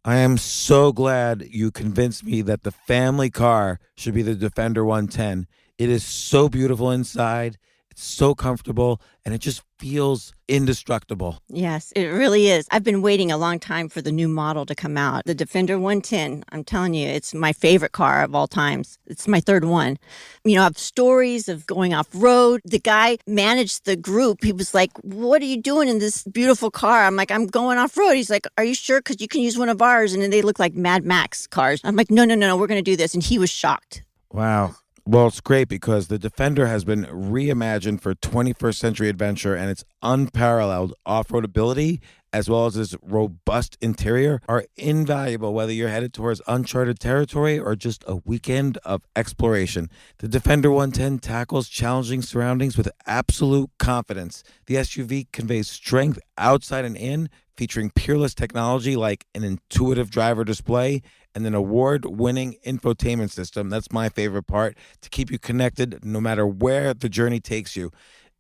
I am so glad you convinced me that the family car should be the Defender 110. It is so beautiful inside, it's so comfortable, and it just feels indestructible. Yes, it really is. I've been waiting a long time for the new model to come out. The Defender 110, I'm telling you, it's my favorite car of all times. It's my third one. You know, I have stories of going off road. The guy managed the group. He was like, "What are you doing in this beautiful car?" I'm like, "I'm going off road." He's like, "Are you sure? Because you can use one of ours." And then they look like Mad Max cars. I'm like, "No, no, no, no, we're going to do this." And he was shocked. Wow. Well, it's great because the Defender has been reimagined for 21st century adventure, and its unparalleled off-road ability as well as its robust interior are invaluable whether you're headed towards uncharted territory or just a weekend of exploration. The Defender 110 tackles challenging surroundings with absolute confidence. The SUV conveys strength outside and in, featuring peerless technology like an intuitive driver display and an award-winning infotainment system. That's my favorite part, to keep you connected no matter where the journey takes you.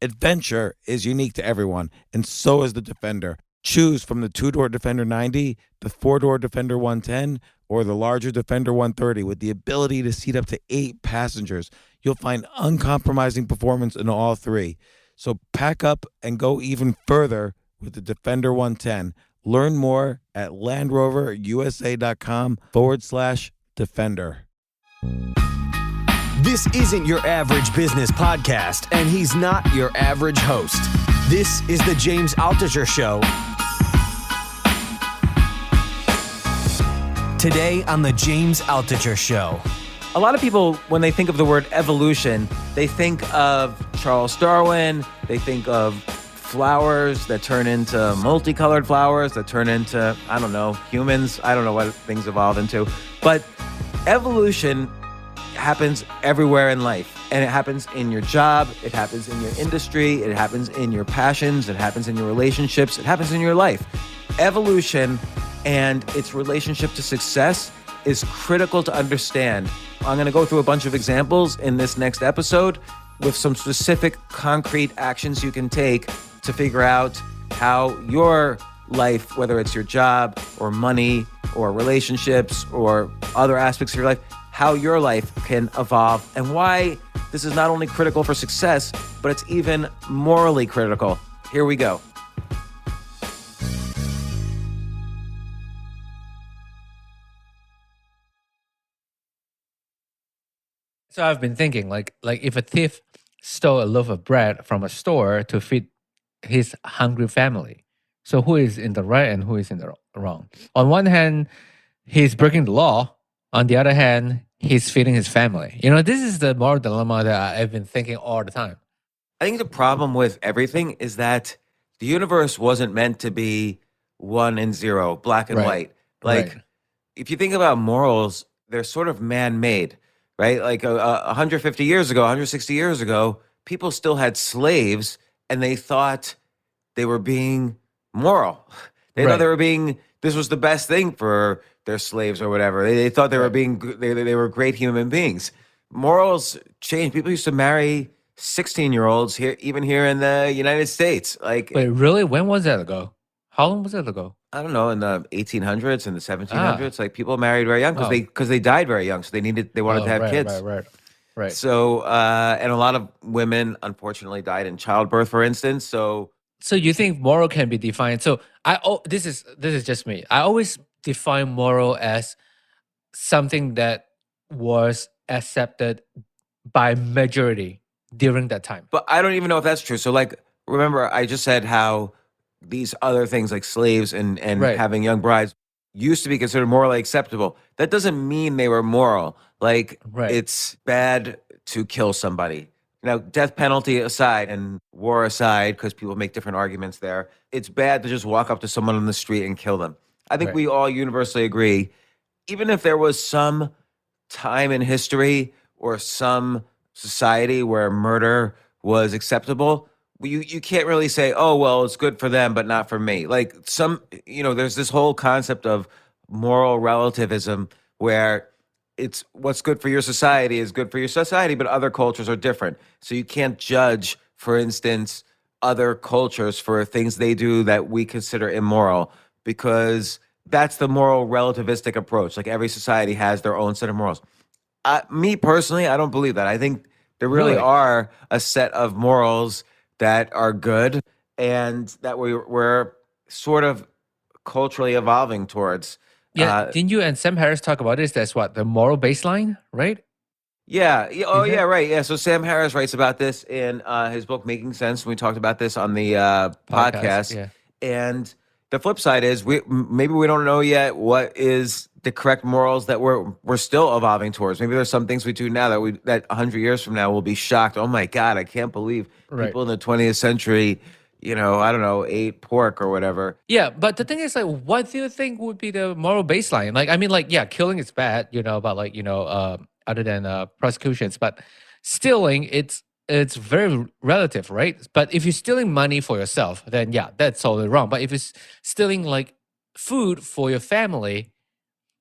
Adventure is unique to everyone, and so is the Defender. Choose from the two-door Defender 90, the four-door Defender 110, or the larger Defender 130 with the ability to seat up to 8 passengers. You'll find uncompromising performance in all three. So pack up and go even further with the Defender 110. Learn more at LandRoverUSA.com/Defender. This isn't your average business podcast, and he's not your average host. This is the James Altucher Show. Today on the James Altucher Show. A lot of people, when they think of the word evolution, they think of Charles Darwin, they think of flowers that turn into multicolored flowers, that turn into, I don't know, humans. I don't know what things evolve into. But evolution happens everywhere in life. And it happens in your job, it happens in your industry, it happens in your passions, it happens in your relationships, it happens in your life. Evolution and its relationship to success is critical to understand. I'm going to go through a bunch of examples in this next episode with some specific concrete actions you can take to figure out how your life, whether it's your job or money or relationships or other aspects of your life, how your life can evolve and why this is not only critical for success, but it's even morally critical. Here we go. So I've been thinking, like if a thief stole a loaf of bread from a store to feed his hungry family, so who is in the right and who is in the wrong? On one hand, he's breaking the law. On the other hand, he's feeding his family. You know, this is the moral dilemma that I've been thinking all the time. I think the problem with everything is that the universe wasn't meant to be 1 and 0, black and Right. white. Like, Right. if you think about morals, they're sort of man-made, right? Like 150 years ago, 160 years ago, people still had slaves and they thought they were being moral. They thought Right. they were being, this was the best thing for their slaves or whatever. They thought they were Right. being, they were great human beings. Morals change. People used to marry 16-year-olds here, even here in the United States. Like, Wait, really? When was that ago? How long was that ago? I don't know, in the 1800s and the Ah. 1700s, like people married very young because Oh. they died very young, so they wanted Oh, to have right, kids. right. So and a lot of women unfortunately died in childbirth, for instance. So So you think moral can be defined? So this is just me. I always define moral as something that was accepted by majority during that time. but I don't even know if that's true. So like, remember I just said how these other things like slaves and Right. having young brides used to be considered morally acceptable. That doesn't mean they were moral. Like, Right. it's bad to kill somebody. Now, death penalty aside and war aside, because people make different arguments there, it's bad to just walk up to someone on the street and kill them. I think Right. we all universally agree, even if there was some time in history or some society where murder was acceptable, you can't really say, oh, well, it's good for them, but not for me. Like there's this whole concept of moral relativism where it's what's good for your society is good for your society, but other cultures are different. So you can't judge, for instance, other cultures for things they do that we consider immoral because that's the moral relativistic approach. Like every society has their own set of morals. Me personally, I don't believe that. I think there really Really? are a set of morals that are good and that we're sort of culturally evolving towards. Yeah, didn't you and Sam Harris talk about this? That's what the moral baseline, right? Oh, Is yeah, that right. Yeah. So Sam Harris writes about this in his book, Making Sense. We talked about this on the podcast? podcast. Yeah. And the flip side is maybe we don't know yet what is the correct morals that we're still evolving towards. Maybe there's some things we do now that 100 years from now we'll be shocked. Oh my God, I can't believe Right. people in the 20th century, I don't know, ate pork or whatever. Yeah, but the thing is, like, what do you think would be the moral baseline? Like, I mean, like, yeah, killing is bad, but like, other than prosecutions, but stealing, it's very relative, right? But if you're stealing money for yourself, then yeah, that's totally wrong. But if it's stealing like food for your family,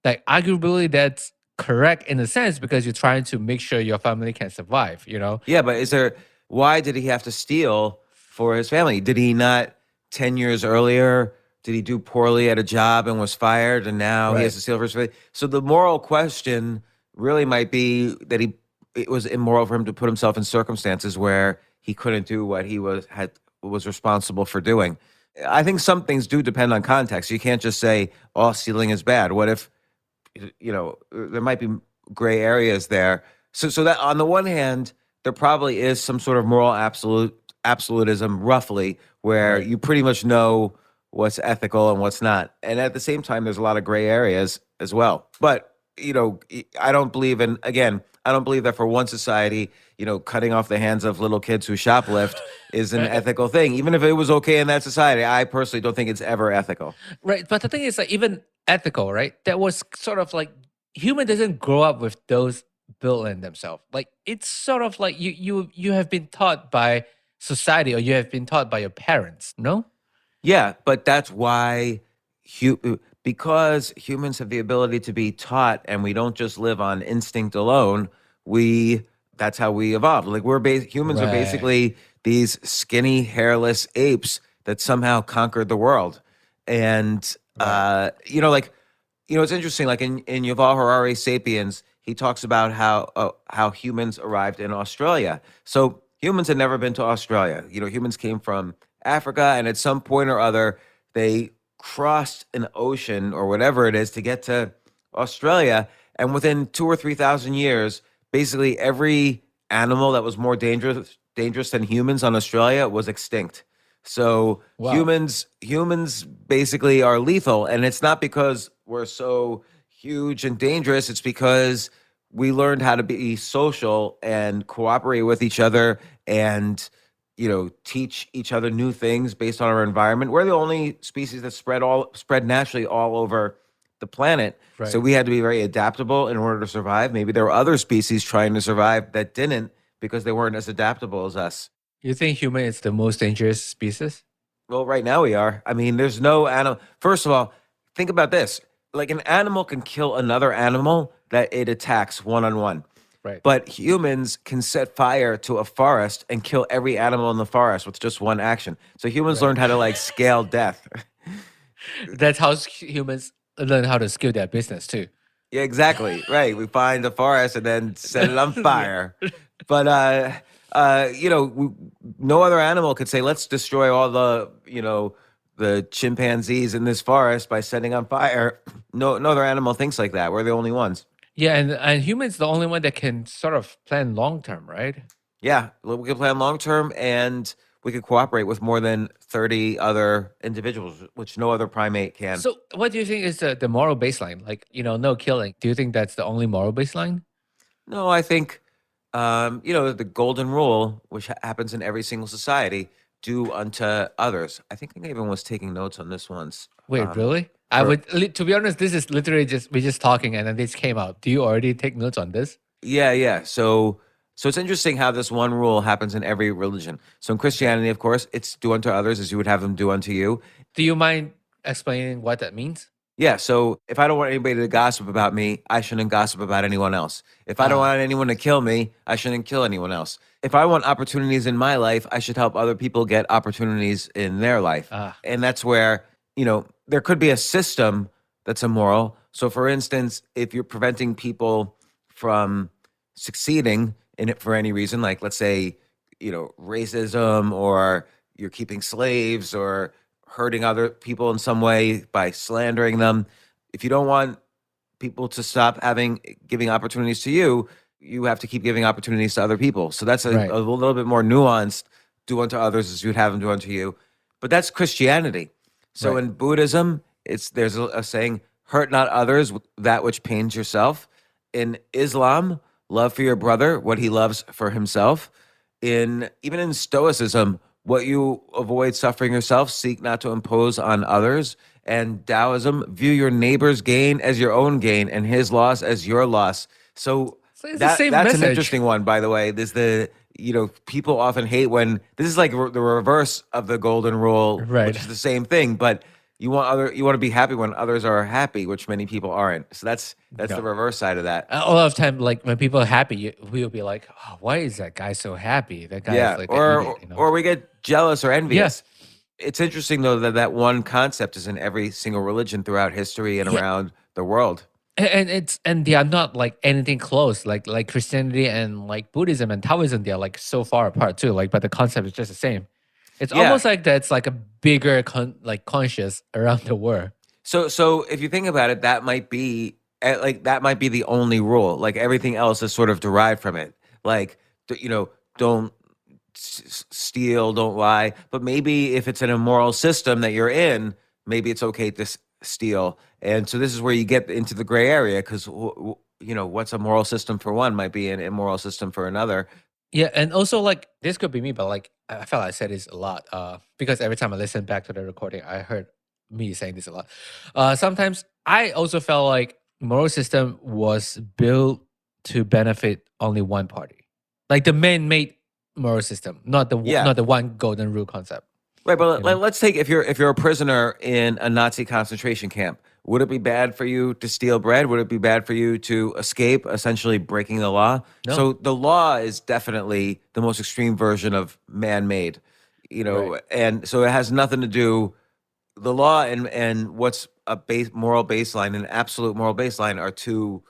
like arguably that's correct in a sense because you're trying to make sure your family can survive, Yeah, but why did he have to steal for his family? Did he not 10 years earlier, did he do poorly at a job and was fired and now he has Right. to steal for his family? So the moral question really might be that it was immoral for him to put himself in circumstances where he couldn't do what he was responsible for doing. I think some things do depend on context. You can't just say all stealing is bad. What if there might be gray areas there. So that on the one hand, there probably is some sort of moral absolutism, roughly, where Right. you pretty much know what's ethical and what's not. And at the same time, there's a lot of gray areas as well. But I don't believe I don't believe that for one society, cutting off the hands of little kids who shoplift is an ethical thing. Even if it was okay in that society, I personally don't think it's ever ethical. Right. But the thing is, like, even ethical, right? That was sort of like human doesn't grow up with those built in themselves. Like it's sort of like you have been taught by society or you have been taught by your parents, no? Yeah, but that's why because humans have the ability to be taught and we don't just live on instinct alone, that's how we evolved. Like humans are Right. basically these skinny, hairless apes that somehow conquered the world. And Right. it's interesting. Like in Yuval Harari's *Sapiens*, he talks about how humans arrived in Australia. So humans had never been to Australia. Humans came from Africa, and at some point or other, they crossed an ocean or whatever it is to get to Australia. And within 2 or 3 thousand years, basically every animal that was more dangerous than humans on Australia was extinct. So Wow. humans basically are lethal, and it's not because we're so huge and dangerous. It's because we learned how to be social and cooperate with each other and teach each other new things based on our environment. We're the only species that spread naturally all over the planet. So Right. we had to be very adaptable in order to survive. Maybe there were other species trying to survive that didn't because they weren't as adaptable as us. You think human is the most dangerous species? Well, right now we are. I mean, there's no animal. First of all, think about this. Like an animal can kill another animal that it attacks one on one. Right. But humans can set fire to a forest and kill every animal in the forest with just one action. So humans Right. learned how to scale death. That's how humans learn how to scale their business too. Yeah, exactly. Right. We find the forest and then set it on fire. But no other animal could say, "Let's destroy all the chimpanzees in this forest by setting on fire." No other animal thinks like that. We're the only ones. Yeah, and humans the only one that can sort of plan long term, right? Yeah, we can plan long term, and we could cooperate with more than 30 other individuals, which no other primate can. So, what do you think is the moral baseline? Like, no killing. Do you think that's the only moral baseline? No, I think, the golden rule, which happens in every single society, do unto others. I think I even was taking notes on this once. Wait, really? I for- would, to be honest, this is literally we're just talking and then this came out. Do you already take notes on this? Yeah. So it's interesting how this one rule happens in every religion. So in Christianity, of course, it's do unto others as you would have them do unto you. Do you mind explaining what that means? Yeah, so if I don't want anybody to gossip about me, I shouldn't gossip about anyone else. If I don't want anyone to kill me, I shouldn't kill anyone else. If I want opportunities in my life, I should help other people get opportunities in their life. Ah. And that's where, there could be a system that's immoral. So, for instance, if you're preventing people from succeeding in it for any reason, like let's say, racism, or you're keeping slaves, or hurting other people in some way by slandering them. If you don't want people to stop giving opportunities to you, you have to keep giving opportunities to other people. So that's Right. a little bit more nuanced. Do unto others as you'd have them do unto you. But that's Christianity. So Right. in Buddhism, there's a saying, hurt not others with that which pains yourself. In Islam, love for your brother what he loves for himself. Even in Stoicism, what you avoid suffering yourself, seek not to impose on others. And Taoism, view your neighbor's gain as your own gain and his loss as your loss. So So it's the same that's an message. interesting one, by the way. People often hate when this is like the reverse of the golden rule, Right. which is the same thing, but you want to be happy when others are happy, which many people aren't. So that's Yeah. the reverse side of that. A lot of time, like when people are happy, we'll be like, "Oh, why is that guy so happy? That guy Yeah, is like an idiot." or we get jealous or envious. It's interesting though that one concept is in every single religion throughout history and Yeah. around the world. And they are not like anything close. Like Christianity and like Buddhism and Taoism, they are like so far apart too. Like, but the concept is just the same. It's Yeah. almost like that's like a bigger conscious around the world. So if you think about it, that might be the only rule. Like everything else is sort of derived from it. Like don't steal, don't lie. But maybe if it's an immoral system that you're in, maybe it's okay to steal. And so this is where you get into the gray area, because what's a moral system for one might be an immoral system for another. Yeah, and also like this could be me, but like I felt I said this a lot because every time I listen back to the recording, I heard me saying this a lot. Sometimes I also felt like moral system was built to benefit only one party, like the man-made moral system, not the Yeah. not the one golden rule concept. Right, but You know? let's take if you're a prisoner in a Nazi concentration camp, would it be bad for you to steal bread? Would it be bad for you to escape, essentially breaking the law? No. So the law is definitely the most extreme version of man-made, Right. and so it has nothing to do. The law and what's a moral baseline and absolute moral baseline are two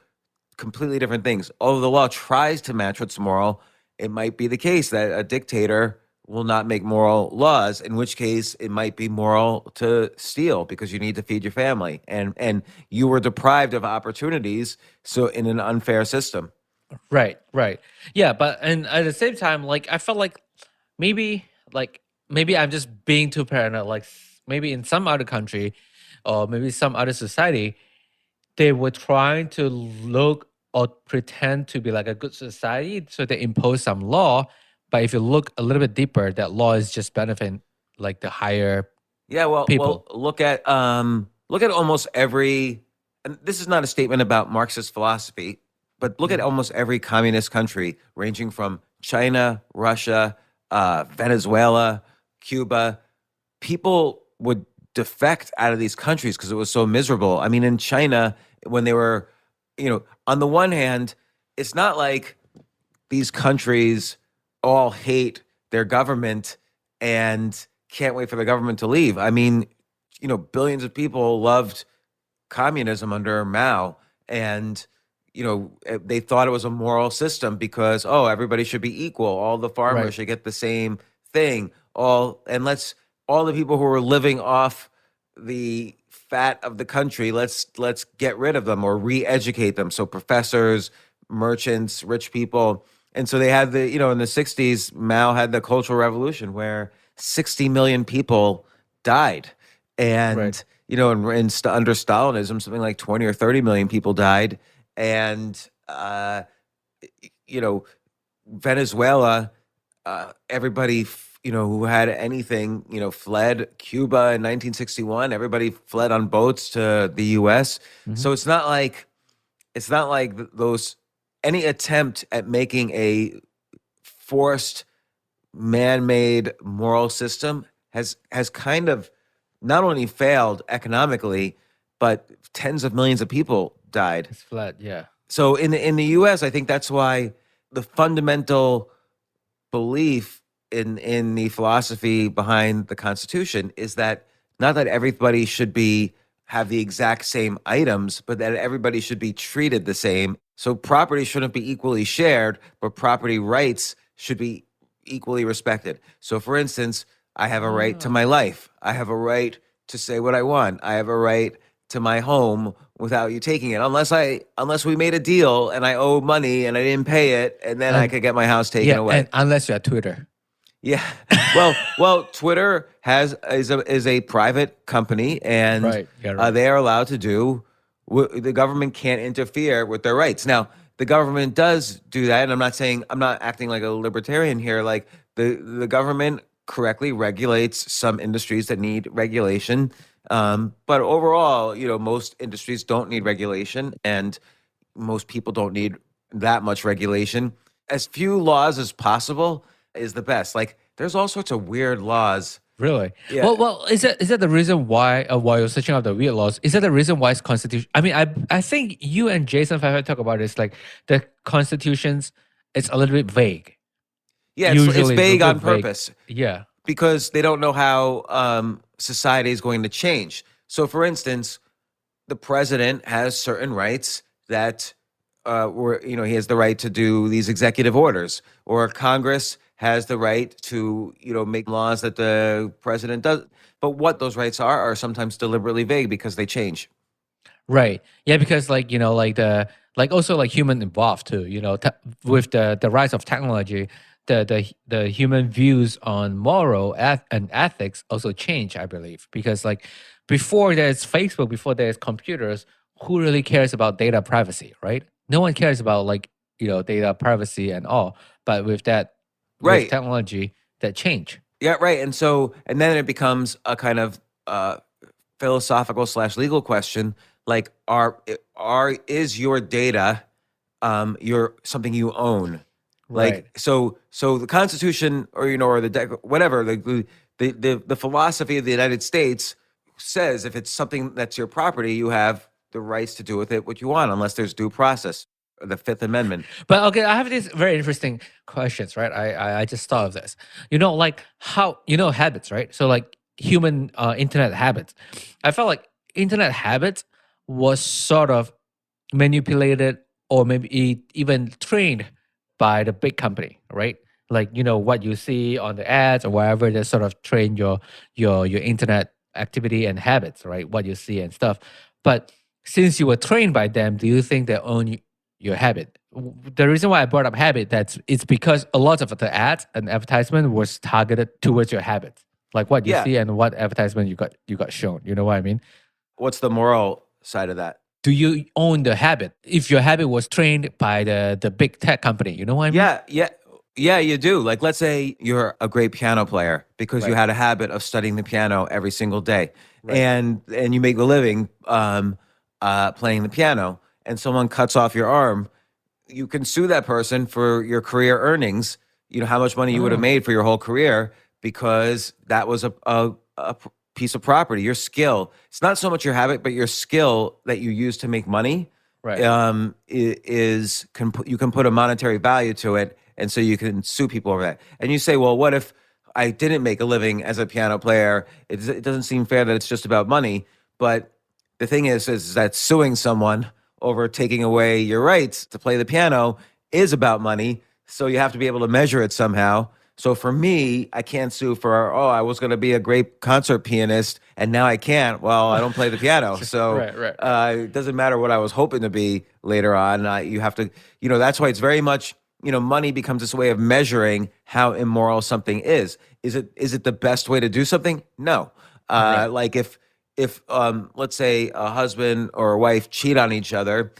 completely different things. Although the law tries to match what's moral, it might be the case that a dictator will not make moral laws, in which case it might be moral to steal because you need to feed your family, and you were deprived of opportunities, so in an unfair system. Right. Yeah, but and at the same time, like I felt like maybe I'm just being too paranoid. Like maybe in some other country or maybe some other society, they were trying to look or pretend to be like a good society, so they impose some law. But if you look a little bit deeper, that law is just benefiting like the higher. Yeah, well, People. look at almost every, and this is not a statement about Marxist philosophy, but look at almost every communist country, ranging from China, Russia, Venezuela, Cuba. People would defect out of these countries because it was so miserable. I mean, in China, when they were, on the one hand, it's not like these countries all hate their government and can't wait for the government to leave. I mean, billions of people loved communism under Mao, and they thought it was a moral system because everybody should be equal. All the farmers Right. should get the same thing. All the people who were living off the fat of the country, let's get rid of them or re-educate them. So professors, merchants, rich people. And so they had in the 60s, Mao had the Cultural Revolution where 60 million people died. And, Right. under Stalinism, something like 20 or 30 million people died. And, Venezuela, everybody, who had anything, fled. Cuba in 1961, everybody fled on boats to the U.S. So it's not like those, any attempt at making a forced man-made moral system has kind of not only failed economically, but tens of millions of people died. It's flat. Yeah. So in the U.S., I think that's why the fundamental belief in the philosophy behind the Constitution is that not that everybody should have the exact same items, but that everybody should be treated the same. So property shouldn't be equally shared, but property rights should be equally respected. So for instance, I have a right to my life. I have a right to say what I want. I have a right to my home without you taking it. Unless we made a deal and I owe money and I didn't pay it, and then I And could get my house taken yeah, away. and unless you're Twitter. Yeah. Well, Twitter is a private company, and Right. Yeah, right. they are allowed to do. The government can't interfere with their rights. Now, the government does do that, and I'm not acting like a libertarian here. Like the government correctly regulates some industries that need regulation, but overall, most industries don't need regulation, and most people don't need that much regulation. As few laws as possible is the best. Like there's all sorts of weird laws. Really? Yeah. Well, is that the reason why while you're searching out the weird laws, is that the reason why it's constitution? I mean, I think you and Jason Pfeiffer talk about this, like the constitutions, it's a little bit vague. Yeah, it's Usually vague a on bit vague. purpose Yeah. because they don't know how society is going to change. So, for instance, the president has certain rights that he has the right to do these executive orders, or Congress has the right to make laws that the president does. But what those rights are sometimes deliberately vague because they change. Right. Yeah, because also like human involved too. With the rise of technology, the human views on moral and ethics also change, I believe, because like before there's Facebook, before there's computers, who really cares about data privacy, right? No one cares about data privacy and all. But with Right. technology, that change. Yeah, right. And then it becomes a kind of philosophical / legal question, like is your data your something you own? Right. Like so the Constitution or whatever, the philosophy of the United States says if it's something that's your property, you have the rights to do with it what you want, unless there's due process, or the Fifth Amendment. But okay, I have these very interesting questions, right? I just thought of this. Like how habits, right? So like human internet habits. I felt like internet habits was sort of manipulated or maybe even trained by the big company, right? Like what you see on the ads or wherever, they sort of train your internet activity and habits, right? What you see and stuff. But since you were trained by them, do you think they own your habit? The reason why I brought up habit, it's because a lot of the ads and advertisement was targeted towards your habits, like what you Yeah. see and what advertisement you got shown. You know what I mean? What's the moral side of that? Do you own the habit? If your habit was trained by the big tech company, you know what I mean? Yeah, you do. Like, let's say you're a great piano player because you Right. had a habit of studying the piano every single day, Right. and you make a living playing the piano, and someone cuts off your arm, you can sue that person for your career earnings. You know how much money you would have made for your whole career because that was a piece of property, your skill. It's not so much your habit, but your skill that you use to make money. Right. You can put a monetary value to it, and so you can sue people over that. And you say, well, what if I didn't make a living as a piano player? It doesn't seem fair that it's just about money. But the thing is that suing someone over taking away your rights to play the piano is about money. So you have to be able to measure it somehow. So for me, I can't sue for, I was going to be a great concert pianist and now I can't. Well, I don't play the piano. So Right. it doesn't matter what I was hoping to be later on. You have to, that's why it's very much, money becomes this way of measuring how immoral something is. Is it the best way to do something? No. Right. Like if let's say a husband or a wife cheat on each other,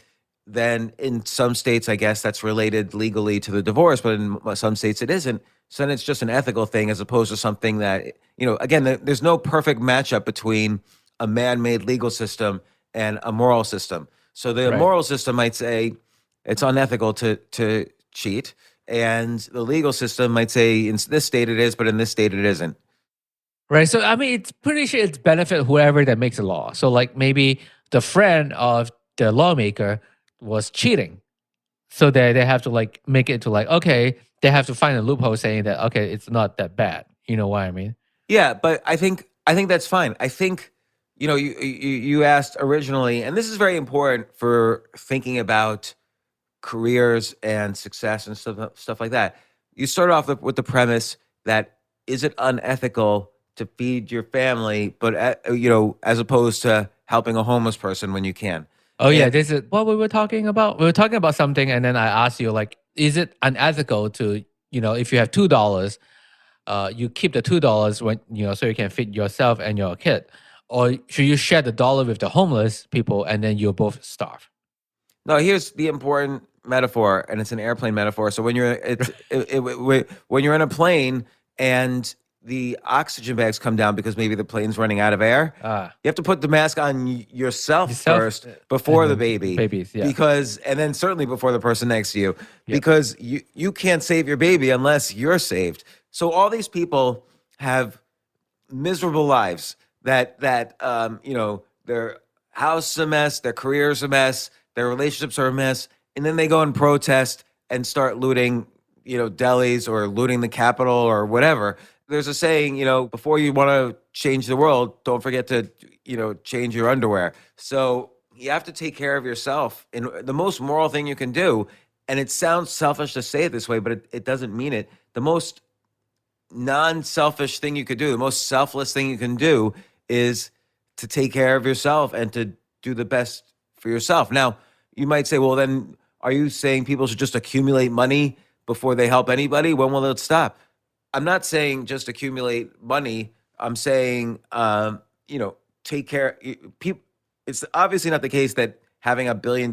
then in some states, I guess that's related legally to the divorce, but in some states it isn't. So then it's just an ethical thing as opposed to something that, again, there's no perfect matchup between a man-made legal system and a moral system. So the Right. moral system might say it's unethical to cheat, and the legal system might say in this state it is, but in this state it isn't. Right. So I mean, it's pretty sure it's benefit whoever that makes the law. So like maybe the friend of the lawmaker was cheating, so they have to like make it to like, okay, they have to find a loophole saying that, okay, it's not that bad. You know what I mean? Yeah, but I think that's fine. I think You asked originally, and this is very important for thinking about careers and success and stuff like that. You start off with the premise that is it unethical to feed your family, but as opposed to helping a homeless person when you can. Oh yeah, And this is what we were talking about. We were talking about something, and then I asked you like, is it unethical to, if you have $2, you keep the $2 when so you can feed yourself and your kid, or should you share the dollar with the homeless people and then you'll both starve? no, here's the important metaphor, and it's an airplane metaphor. So when when you're in a plane and the oxygen bags come down because maybe the plane's running out of air, Ah, you have to put the mask on yourself yourself, first and before the then baby, babies, yeah, and then certainly before the person next to you, yep, because you can't save your baby unless you're saved. So all these people have miserable lives their house is a mess, their career's a mess, their relationships are a mess, and then they go and protest and start looting, delis or looting the Capitol or whatever. There's a saying, before you want to change the world, don't forget to, change your underwear. So you have to take care of yourself. And the most moral thing you can do, and it sounds selfish to say it this way, but it doesn't mean it. The most non-selfish thing you could do, the most selfless thing you can do is to take care of yourself and to do the best for yourself. Now, you might say, well, then are you saying people should just accumulate money before they help anybody? When will it stop? I'm not saying just accumulate money. I'm saying, take care. People. It's obviously not the case that having $1 billion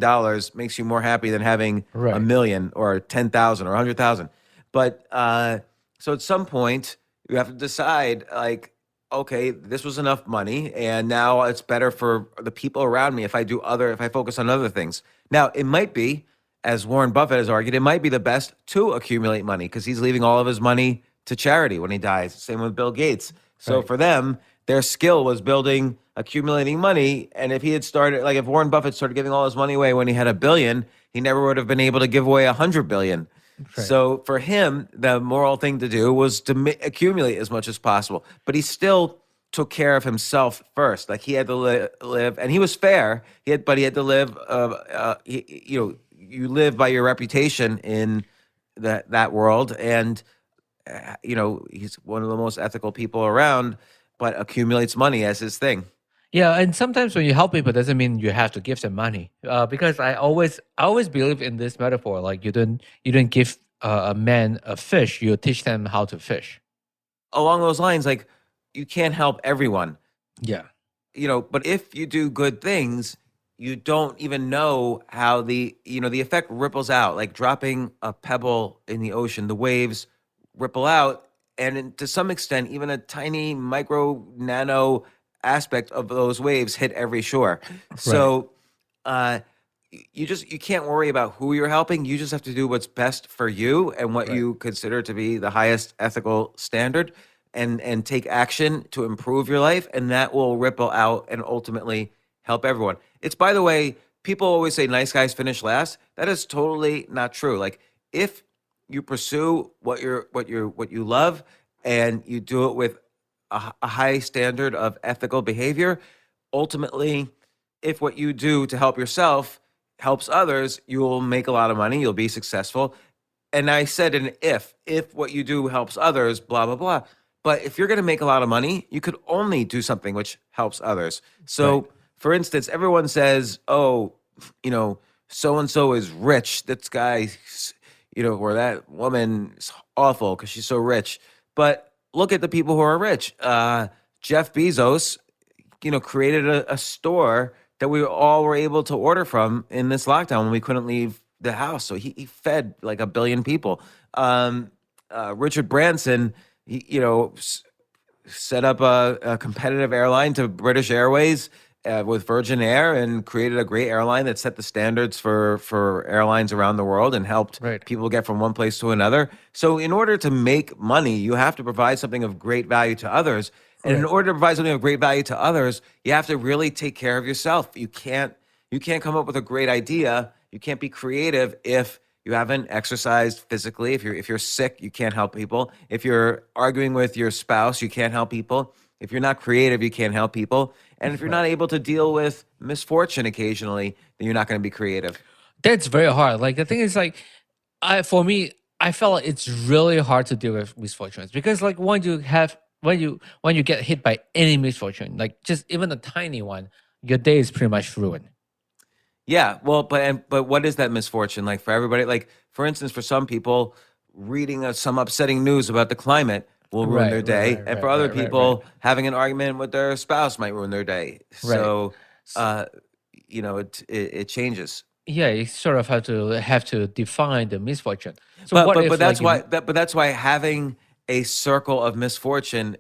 makes you more happy than having a right, million or 10,000 or 100,000. But so at some point you have to decide, like, okay, this was enough money, and now it's better for the people around me if I focus on other things. Now it might be, as Warren Buffett has argued, it might be the best to accumulate money because he's leaving all of his money to charity when he dies. Same with Bill Gates. So right, for them, their skill was accumulating money. And if he had started, like if Warren Buffett started giving all his money away when he had $1 billion, he never would have been able to give away $100 billion. right, So for him, the moral thing to do was to accumulate as much as possible. But he still took care of himself first. Like he had to live, and he was fair. But he had to live. You live by your reputation in that world, and he's one of the most ethical people around, but accumulates money as his thing. yeah. And sometimes when you help people, doesn't mean you have to give them money. Because I always believe in this metaphor. Like you don't give a man a fish, you teach them how to fish. Along those lines, like you can't help everyone, Yeah, but if you do good things, you don't even know how the effect ripples out, like dropping a pebble in the ocean, the waves ripple out, and to some extent, even a tiny micro nano aspect of those waves hit every shore. right, So, you can't worry about who you're helping. You just have to do what's best for you and what right, you consider to be the highest ethical standard, and take action to improve your life, and that will ripple out and ultimately help everyone. It's, by the way, people always say nice guys finish last. That is totally not true. Like if you pursue what you love and you do it with a high standard of ethical behavior, ultimately, if what you do to help yourself helps others, you'll make a lot of money, you'll be successful. And I said an if what you do helps others, blah, blah, blah. But if you're going to make a lot of money, you could only do something which helps others. right, So, for instance, everyone says, oh, so and so is rich. This guy, or that woman is awful because she's so rich. But look at the people who are rich. Jeff Bezos, created a store that we all were able to order from in this lockdown when we couldn't leave the house. So he fed like 1 billion people. Richard Branson, set up a competitive airline to British Airways with Virgin Air, and created a great airline that set the standards for airlines around the world and helped right, people get from one place to another. So in order to make money, you have to provide something of great value to others. And in right, order to provide something of great value to others, you have to really take care of yourself. You can't come up with a great idea. You can't be creative if you haven't exercised physically. If you're sick, you can't help people. If you're arguing with your spouse, you can't help people. If you're not creative, you can't help people. And if you're not able to deal with misfortune occasionally, then you're not going to be creative. That's very hard. Like the thing is, like, for me, I felt like it's really hard to deal with misfortunes because, like, when you get hit by any misfortune, like just even a tiny one, your day is pretty much ruined. Yeah, well, but what is that misfortune like for everybody? Like, for instance, for some people, reading some upsetting news about the climate will ruin their day, and for other people, having an argument with their spouse might ruin their day. Right. So, uh, it changes. Yeah, you sort of have to define the misfortune. So But what but if but like that's why but that's why having a circle of misfortune,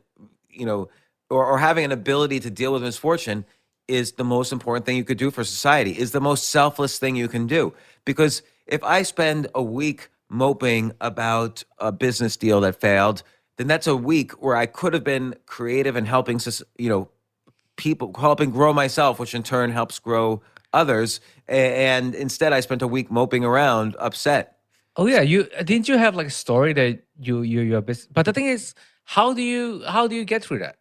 you know, or having an ability to deal with misfortune is the most important thing you could do for society, is the most selfless thing you can do. Because if I spend a week moping about a business deal that failed, then that's a week where I could have been creative and helping, people, helping grow myself, which in turn helps grow others. And instead, I spent a week moping around, upset. oh yeah, you didn't you have like a story that your business? But the thing is, how do you get through that?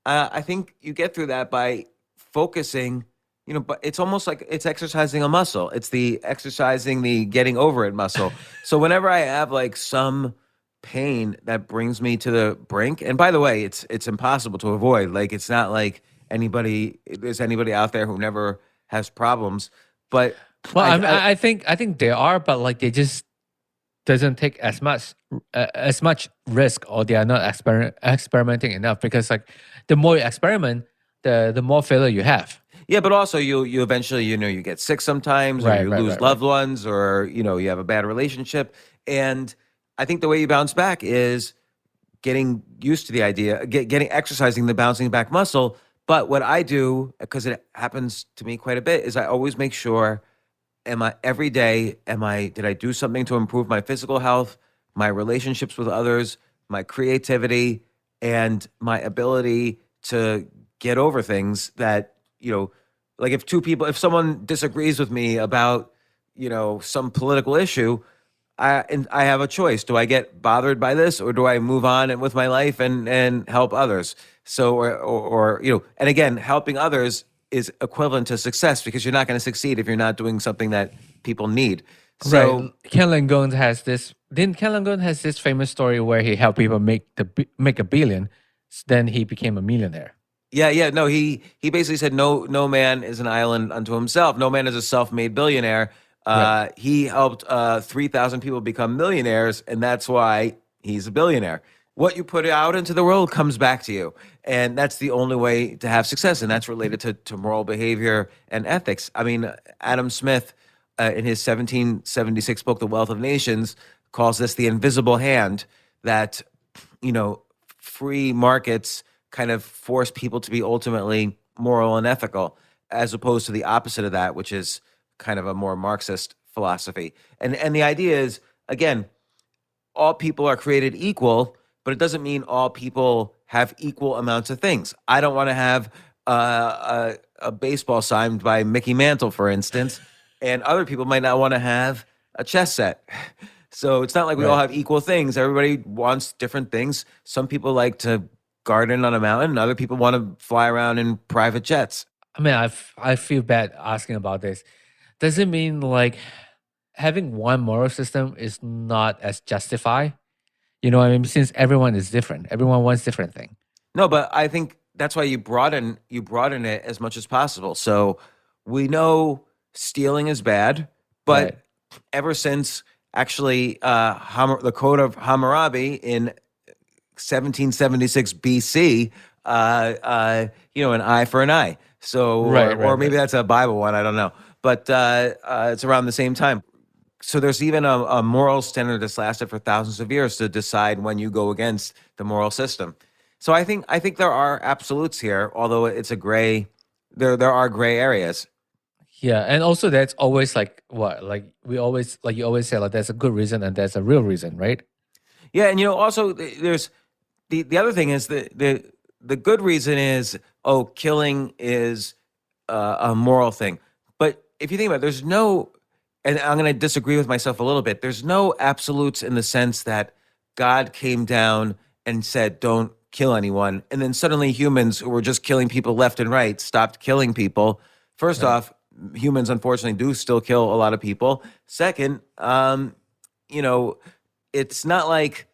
I think you get through that by focusing, but it's almost like it's exercising a muscle. It's the exercising the getting over it muscle. So whenever I have like some pain that brings me to the brink, and by the way, it's impossible to avoid. Like it's not like there's anybody out there who never has problems, but Well, I I think they are, but like they just doesn't take as much risk, or they are not experimenting enough because like the more you experiment, the more failure you have. yeah, but also you eventually you get sick sometimes, or you lose loved ones, or you have a bad relationship, and I think the way you bounce back is getting used to the idea, getting exercising the bouncing back muscle. But what I do, because it happens to me quite a bit, is I always make sure, did I do something to improve my physical health, my relationships with others, my creativity, and my ability to get over things that, like if someone disagrees with me about, some political issue, I have a choice. Do I get bothered by this, or do I move on and with my life and help others? So, or and again, helping others is equivalent to success, because you're not going to succeed if you're not doing something that people need. So, Right. Ken Langone has this. Didn't Ken Langone has this famous story where he helped people make a billion, then he became a millionaire. yeah, no, he basically said no man is an island unto himself. No man is a self-made billionaire. Right. He helped 3,000 people become millionaires, and that's why he's a billionaire. What you put out into the world comes back to you, and that's the only way to have success, and that's related to moral behavior and ethics. I mean, Adam Smith, in his 1776 book, The Wealth of Nations, calls this the invisible hand that, free markets kind of force people to be ultimately moral and ethical, as opposed to the opposite of that, which is kind of a more Marxist philosophy. And the idea is, again, all people are created equal, but it doesn't mean all people have equal amounts of things. I don't want to have a baseball signed by Mickey Mantle, for instance, and other people might not want to have a chess set. So it's not like we all have equal things. Everybody wants different things. Some people like to garden on a mountain, and other people want to fly around in private jets. I mean, I feel bad asking about this. Does it mean like having one moral system is not as justified? You know what I mean? Since everyone is different, everyone wants different thing. No, but I think that's why you broaden it as much as possible. So we know stealing is bad, but ever since actually the Code of Hammurabi in 1776 BC, an eye for an eye. So, or maybe that's a Bible one, I don't know. But it's around the same time. So there's even a moral standard that's lasted for thousands of years to decide when you go against the moral system. So I think there are absolutes here, although it's a gray. There are gray areas. Yeah, and also that's always like what, like you always say, like there's a good reason and there's a real reason, right? Yeah, and also there's the other thing is the good reason is, killing is a moral thing. But if you think about it, there's no, and I'm going to disagree with myself a little bit, there's no absolutes in the sense that God came down and said, don't kill anyone. And then suddenly humans who were just killing people left and right stopped killing people. First off, humans unfortunately do still kill a lot of people. Second, you know, it's not like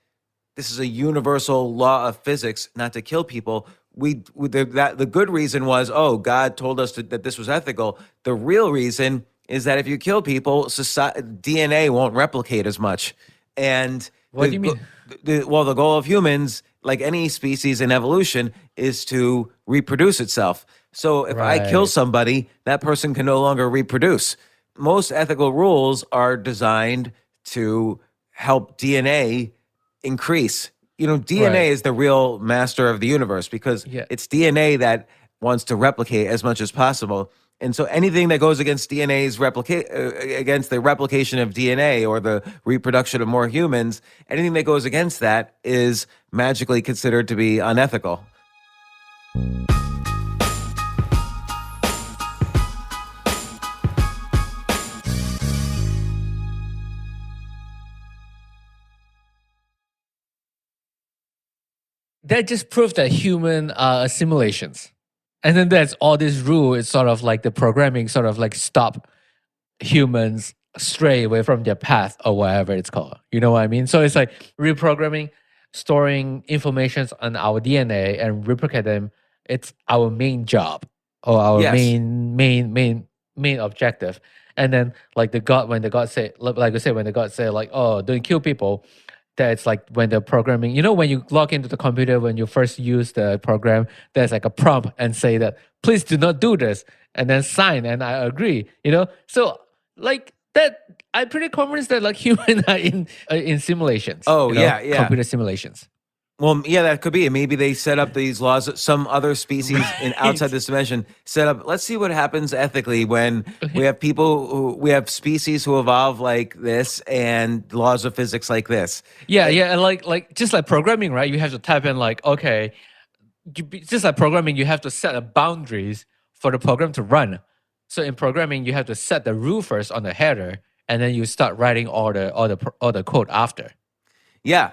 this is a universal law of physics not to kill people. The good reason was, oh, God told us that this was ethical. The real reason is that if you kill people, DNA won't replicate as much. And What do you mean? The goal of humans, like any species in evolution, is to reproduce itself. So if I kill Right. somebody, that person can no longer reproduce. Most ethical rules are designed to help DNA increase. DNA Right. is the real master of the universe because Yeah. it's DNA that wants to replicate as much as possible. And so anything that goes against against the replication of DNA or the reproduction of more humans, anything that goes against that is magically considered to be unethical. That just proves that human are simulations. And then there's all this rule. It's sort of like the programming sort of like stop humans stray away from their path or whatever it's called. You know what I mean? So it's like reprogramming, storing informations on our DNA and replicate them. It's our main job or our Yes. main objective. And then like when the God say, like I said, when the God say like, oh, don't kill people, that it's like when the programming, when you log into the computer, when you first use the program, there's like a prompt and say that, please do not do this, and then sign, and I agree, So like that, I'm pretty convinced that like humans are in simulations. Oh, yeah. Computer simulations. Well, yeah, that could be. Maybe they set up these laws. Some other species outside this dimension set up. Let's see what happens ethically when we have species who evolve like this and laws of physics like this. Yeah, and like just like programming, right? You have to type in like, okay, just like programming, you have to set the boundaries for the program to run. So in programming, you have to set the rule first on the header, and then you start writing all the code after. Yeah,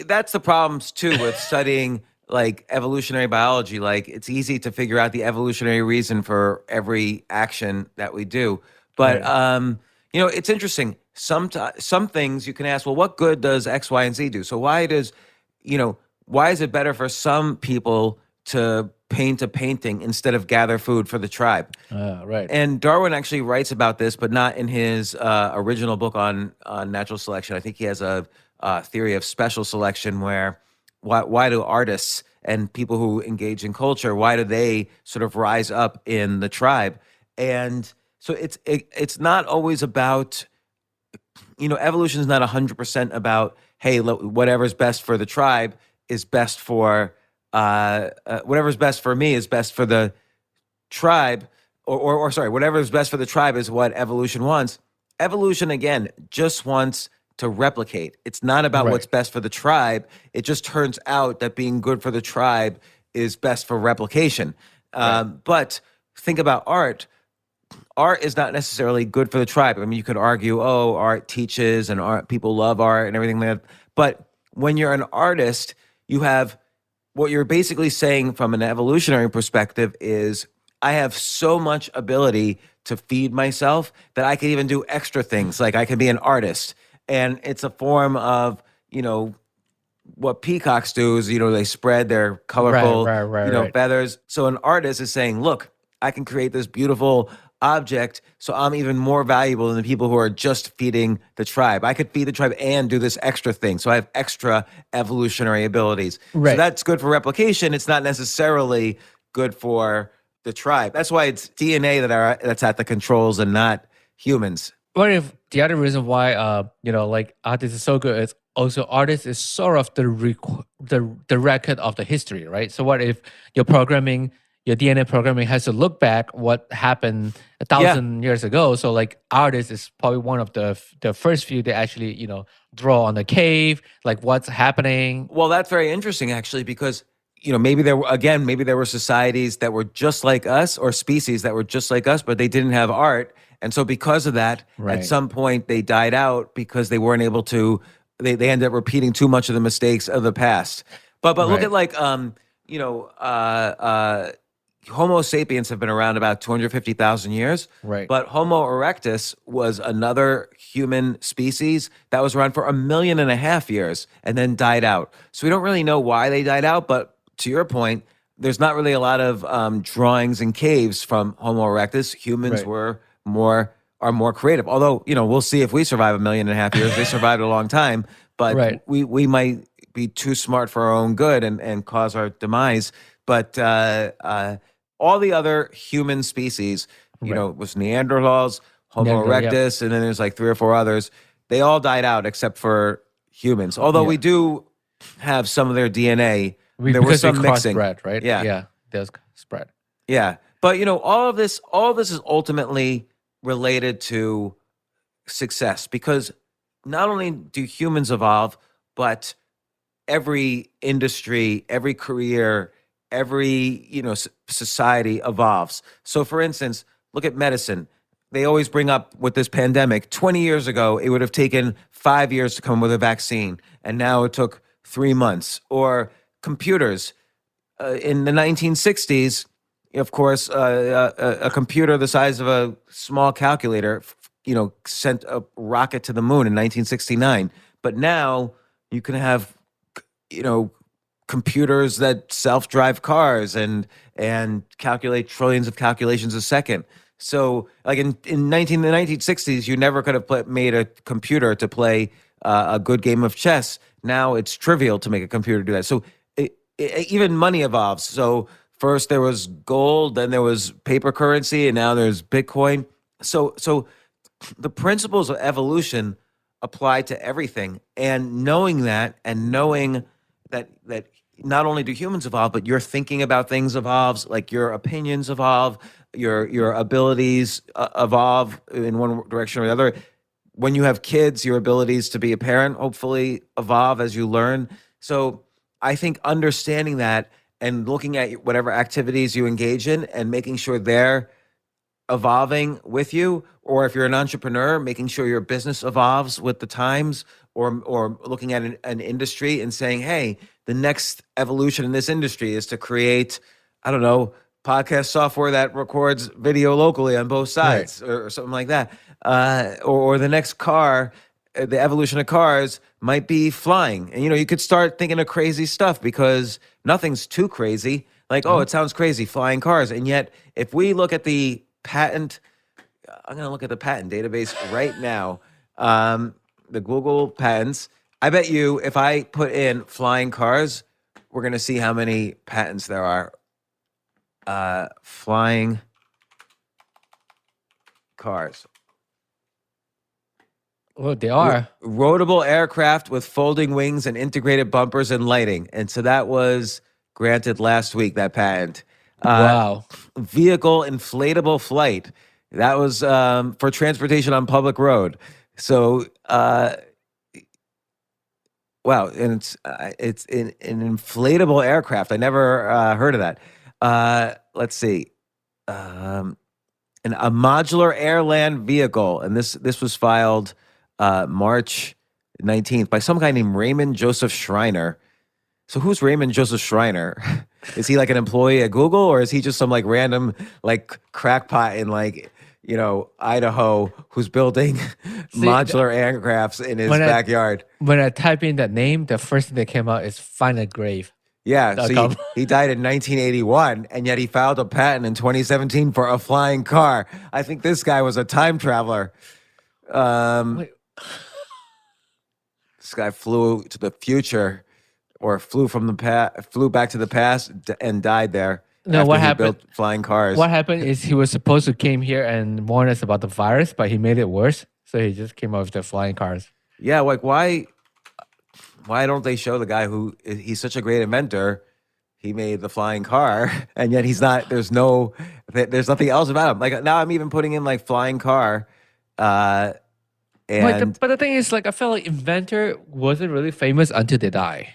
that's the problems too with studying like evolutionary biology. Like it's easy to figure out the evolutionary reason for every action that we do, but it's interesting. Some things you can ask, well, what good does X, Y, and Z do? So why is it better for some people to paint a painting instead of gather food for the tribe? Right. And Darwin actually writes about this, but not in his original book on natural selection. I think he has a theory of special selection where why do artists and people who engage in culture, why do they sort of rise up in the tribe? And so it's not always about, evolution is not 100% about, hey, whatever's best for the tribe is best for, whatever's best for me is best for the tribe, or sorry, whatever is best for the tribe is what evolution wants. Evolution, again, just wants to replicate. It's not about what's best for the tribe. It just turns out that being good for the tribe is best for replication. But think about art. Art is not necessarily good for the tribe. I mean, you could argue, oh, art teaches and people love art and everything like that. But when you're an artist, you have what you're basically saying from an evolutionary perspective is, I have so much ability to feed myself that I can even do extra things. Like I can be an artist. And it's a form of, what peacocks do is, they spread their colorful, feathers. So an artist is saying, look, I can create this beautiful object, so I'm even more valuable than the people who are just feeding the tribe. I could feed the tribe and do this extra thing. So I have extra evolutionary abilities. Right. So that's good for replication. It's not necessarily good for the tribe. That's why it's DNA that's at the controls and not humans. What if the other reason why like artists is so good is also artists is sort of the record of the history, right? So what if your DNA programming has to look back what happened 1,000 years ago? So like artists is probably one of the first few that actually draw on the cave, like what's happening. Well, that's very interesting actually, because maybe there were societies that were just like us, or species that were just like us, but they didn't have art. And so because of that, at some point they died out because they weren't able to, they ended up repeating too much of the mistakes of the past. But look Right. at like Homo sapiens have been around about 250,000 years. Right. But Homo erectus was another human species that was around for 1.5 million years and then died out. So we don't really know why they died out. But to your point, there's not really a lot of drawings in caves from Homo erectus. Humans Right. are more creative. Although, we'll see if we survive 1.5 million years. They survived a long time, but Right. we might be too smart for our own good and cause our demise. But all the other human species, Right. was Neanderthals, Homo Neanderthal, yep. erectus, and then there's like 3 or 4 others. They all died out except for humans. Although we Yeah. do have some of their DNA. There was Because we some mixing. crossbred, right? Yeah. Yeah. There's spread. Yeah. But all of this is ultimately related to success, because not only do humans evolve, but every industry, every career, every society evolves. So for instance, look at medicine. They always bring up with this pandemic, 20 years ago it would have taken 5 years to come with a vaccine, and now it took 3 months. Or computers, in the 1960s, of course, a computer the size of a small calculator, sent a rocket to the moon in 1969. But now you can have, computers that self-drive cars and calculate trillions of calculations a second. So, like in the 1960s, you never could have made a computer to play a good game of chess. Now it's trivial to make a computer do that. So even money evolves. So first there was gold, then there was paper currency, and now there's Bitcoin. So the principles of evolution apply to everything. And knowing that, and knowing that not only do humans evolve, but your thinking about things evolves, like your opinions evolve, your abilities evolve in one direction or the other. When you have kids, your abilities to be a parent hopefully evolve as you learn. So I think understanding that and looking at whatever activities you engage in and making sure they're evolving with you, or if you're an entrepreneur, making sure your business evolves with the times, or looking at an industry and saying, hey, the next evolution in this industry is to create, I don't know, podcast software that records video locally on both sides, or something like that. Or the next car, the evolution of cars might be flying. And, you could start thinking of crazy stuff, because nothing's too crazy. Like, oh, it sounds crazy, flying cars. And yet, if we look at the patent, I'm going to look at the patent database right now, the Google patents. I bet you if I put in flying cars, we're going to see how many patents there are. Flying cars. Well, they are. Roadable aircraft with folding wings and integrated bumpers and lighting. And so that was granted last week, that patent. Wow. Vehicle inflatable flight. That was for transportation on public road. So, wow, and it's an inflatable aircraft. I never heard of that. Let's see, a modular air-land vehicle, and this was filed March 19th by some guy named Raymond Joseph Schreiner. So who's Raymond Joseph Schreiner? Is he like an employee at Google, or is he just some like random like crackpot in like, Idaho who's building modular aircrafts in his backyard? When I type in that name, the first thing that came out is find a grave. Yeah, so he died in 1981, and yet he filed a patent in 2017 for a flying car. I think this guy was a time traveler. Wait. This guy flew to the future, or flew back to the past and died there. No, after what he happened? built flying cars. What happened is he was supposed to came here and warn us about the virus, but he made it worse. So he just came up with the flying cars. Yeah, like why don't they show the guy who he's such a great inventor? He made the flying car, and yet he's not. There's nothing else about him. Like now, I'm even putting in like flying car, and But the thing is, like, I felt like inventor wasn't really famous until they die.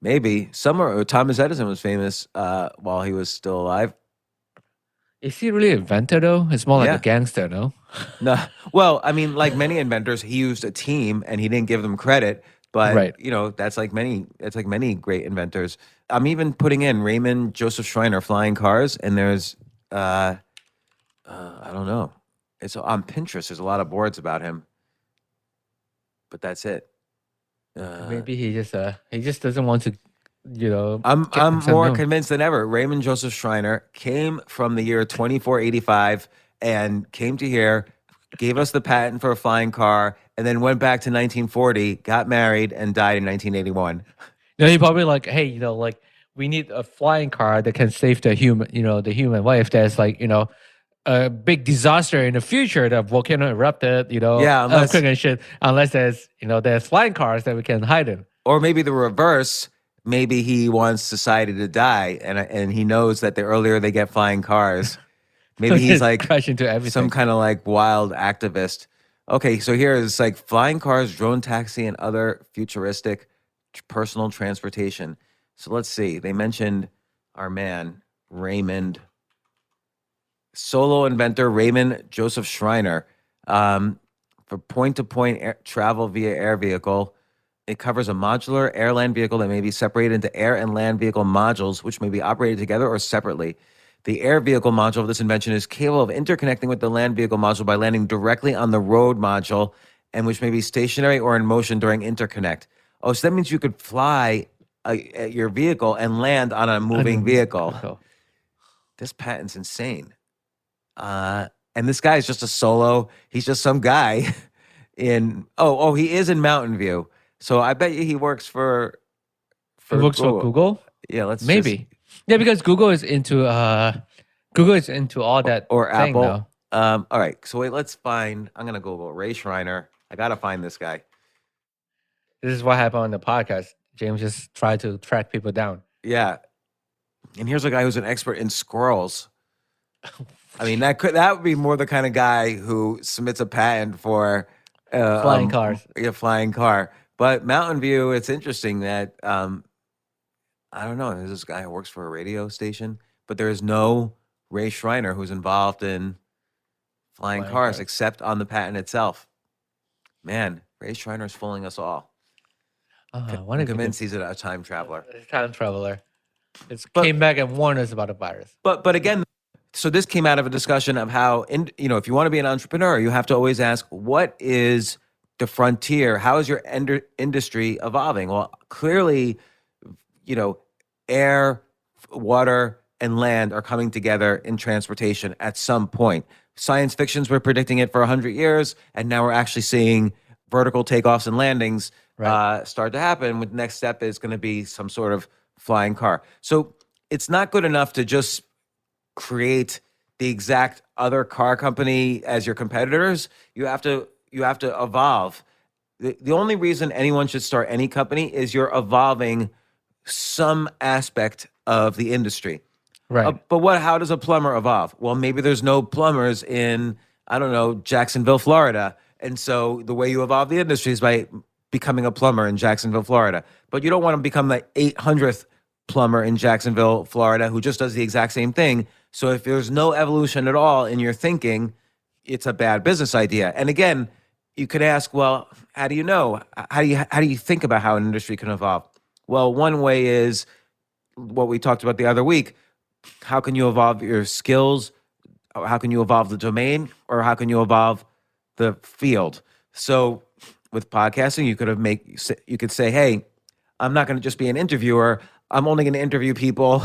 maybe Thomas Edison was famous while he was still alive. Is he really an inventor though? It's more like Yeah. a gangster, no? No, well, I mean, like many inventors, he used a team and he didn't give them credit. But Right. that's like many great inventors. I'm even putting in Raymond Joseph Schreiner flying cars, and there's I don't know. It's on Pinterest. There's a lot of boards about him, but that's it. Maybe he just doesn't want to, get I'm himself more known. convinced than ever. Raymond Joseph Schreiner came from the year 2485 and came to here, gave us the patent for a flying car, and then went back to 1940, got married, and died in 1981. He probably like, hey, like we need a flying car that can save the human life. There's like, a big disaster in the future, the volcano erupted, Yeah, earthquake and shit. Unless there's flying cars that we can hide in. or maybe the reverse. Maybe he wants society to die, and he knows that the earlier they get flying cars, maybe he's like crash into everything. some kind of like wild activist. Okay, so here is like flying cars, drone taxi, and other futuristic personal transportation. So let's see. They mentioned our man, Raymond, solo inventor Raymond Joseph Schreiner, for point-to-point travel via air vehicle. It covers a modular air-land vehicle that may be separated into air and land vehicle modules, which may be operated together or separately. The air vehicle module of this invention is capable of interconnecting with the land vehicle module by landing directly on the road module, and which may be stationary or in motion during interconnect. Oh, so that means you could fly your vehicle and land on a moving vehicle. This patent's insane. And this guy is just a solo. He's just some guy in. He is in Mountain View. So I bet you he works for. It works for Google. Yeah, let's maybe. Yeah, because Google is into all that or thing Apple. now. All right. So wait, let's find. I'm gonna Google Ray Schreiner. I gotta find this guy. This is what happened on the podcast. James just tried to track people down. Yeah, and here's a guy who's an expert in squirrels. I mean, that would be more the kind of guy who submits a patent for Flying cars. Yeah, flying car. But Mountain View, it's interesting that I don't know. There's this guy who works for a radio station, but there is no Ray Schreiner who's involved in flying cars except on the patent itself. Man, Ray Schreiner's fooling us all. I'm convinced he's a time traveler. Time traveler. Came back and warned us about the virus. But again, so this came out of a discussion of how, if you want to be an entrepreneur, you have to always ask, what is the frontier? How is your industry evolving? Well, clearly, air, water, and land are coming together in transportation at some point. Science fictions were predicting it for 100 years, and now we're actually seeing vertical takeoffs and landings start to happen. The next step is going to be some sort of flying car. So it's not good enough to just create the exact other car company as your competitors. You have to evolve. The only reason anyone should start any company is you're evolving some aspect of the industry. Right. But how does a plumber evolve? Well, maybe there's no plumbers in, I don't know, Jacksonville, Florida. And so the way you evolve the industry is by becoming a plumber in Jacksonville, Florida. But you don't want to become the 800th plumber in Jacksonville, Florida, who just does the exact same thing. So if there's no evolution at all in your thinking, it's a bad business idea. And again, you could ask, well, how do you know? How do you think about how an industry can evolve? Well, one way is what we talked about the other week. How can you evolve your skills? How can you evolve the domain? Or how can you evolve the field? So with podcasting, you could say, hey, I'm not going to just be an interviewer. I'm only going to interview people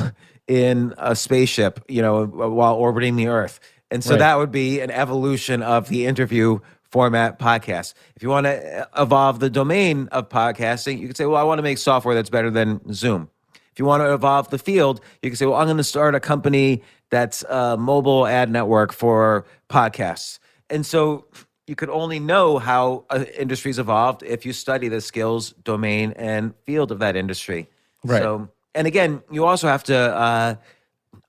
in a spaceship, while orbiting the Earth. And so that would be an evolution of the interview format podcast. If you want to evolve the domain of podcasting, you could say, well, I want to make software that's better than Zoom. If you want to evolve the field, you can say, well, I'm going to start a company that's a mobile ad network for podcasts. And so you could only know how industries evolved if you study the skills, domain, and field of that industry. Right. So, and again, you also have to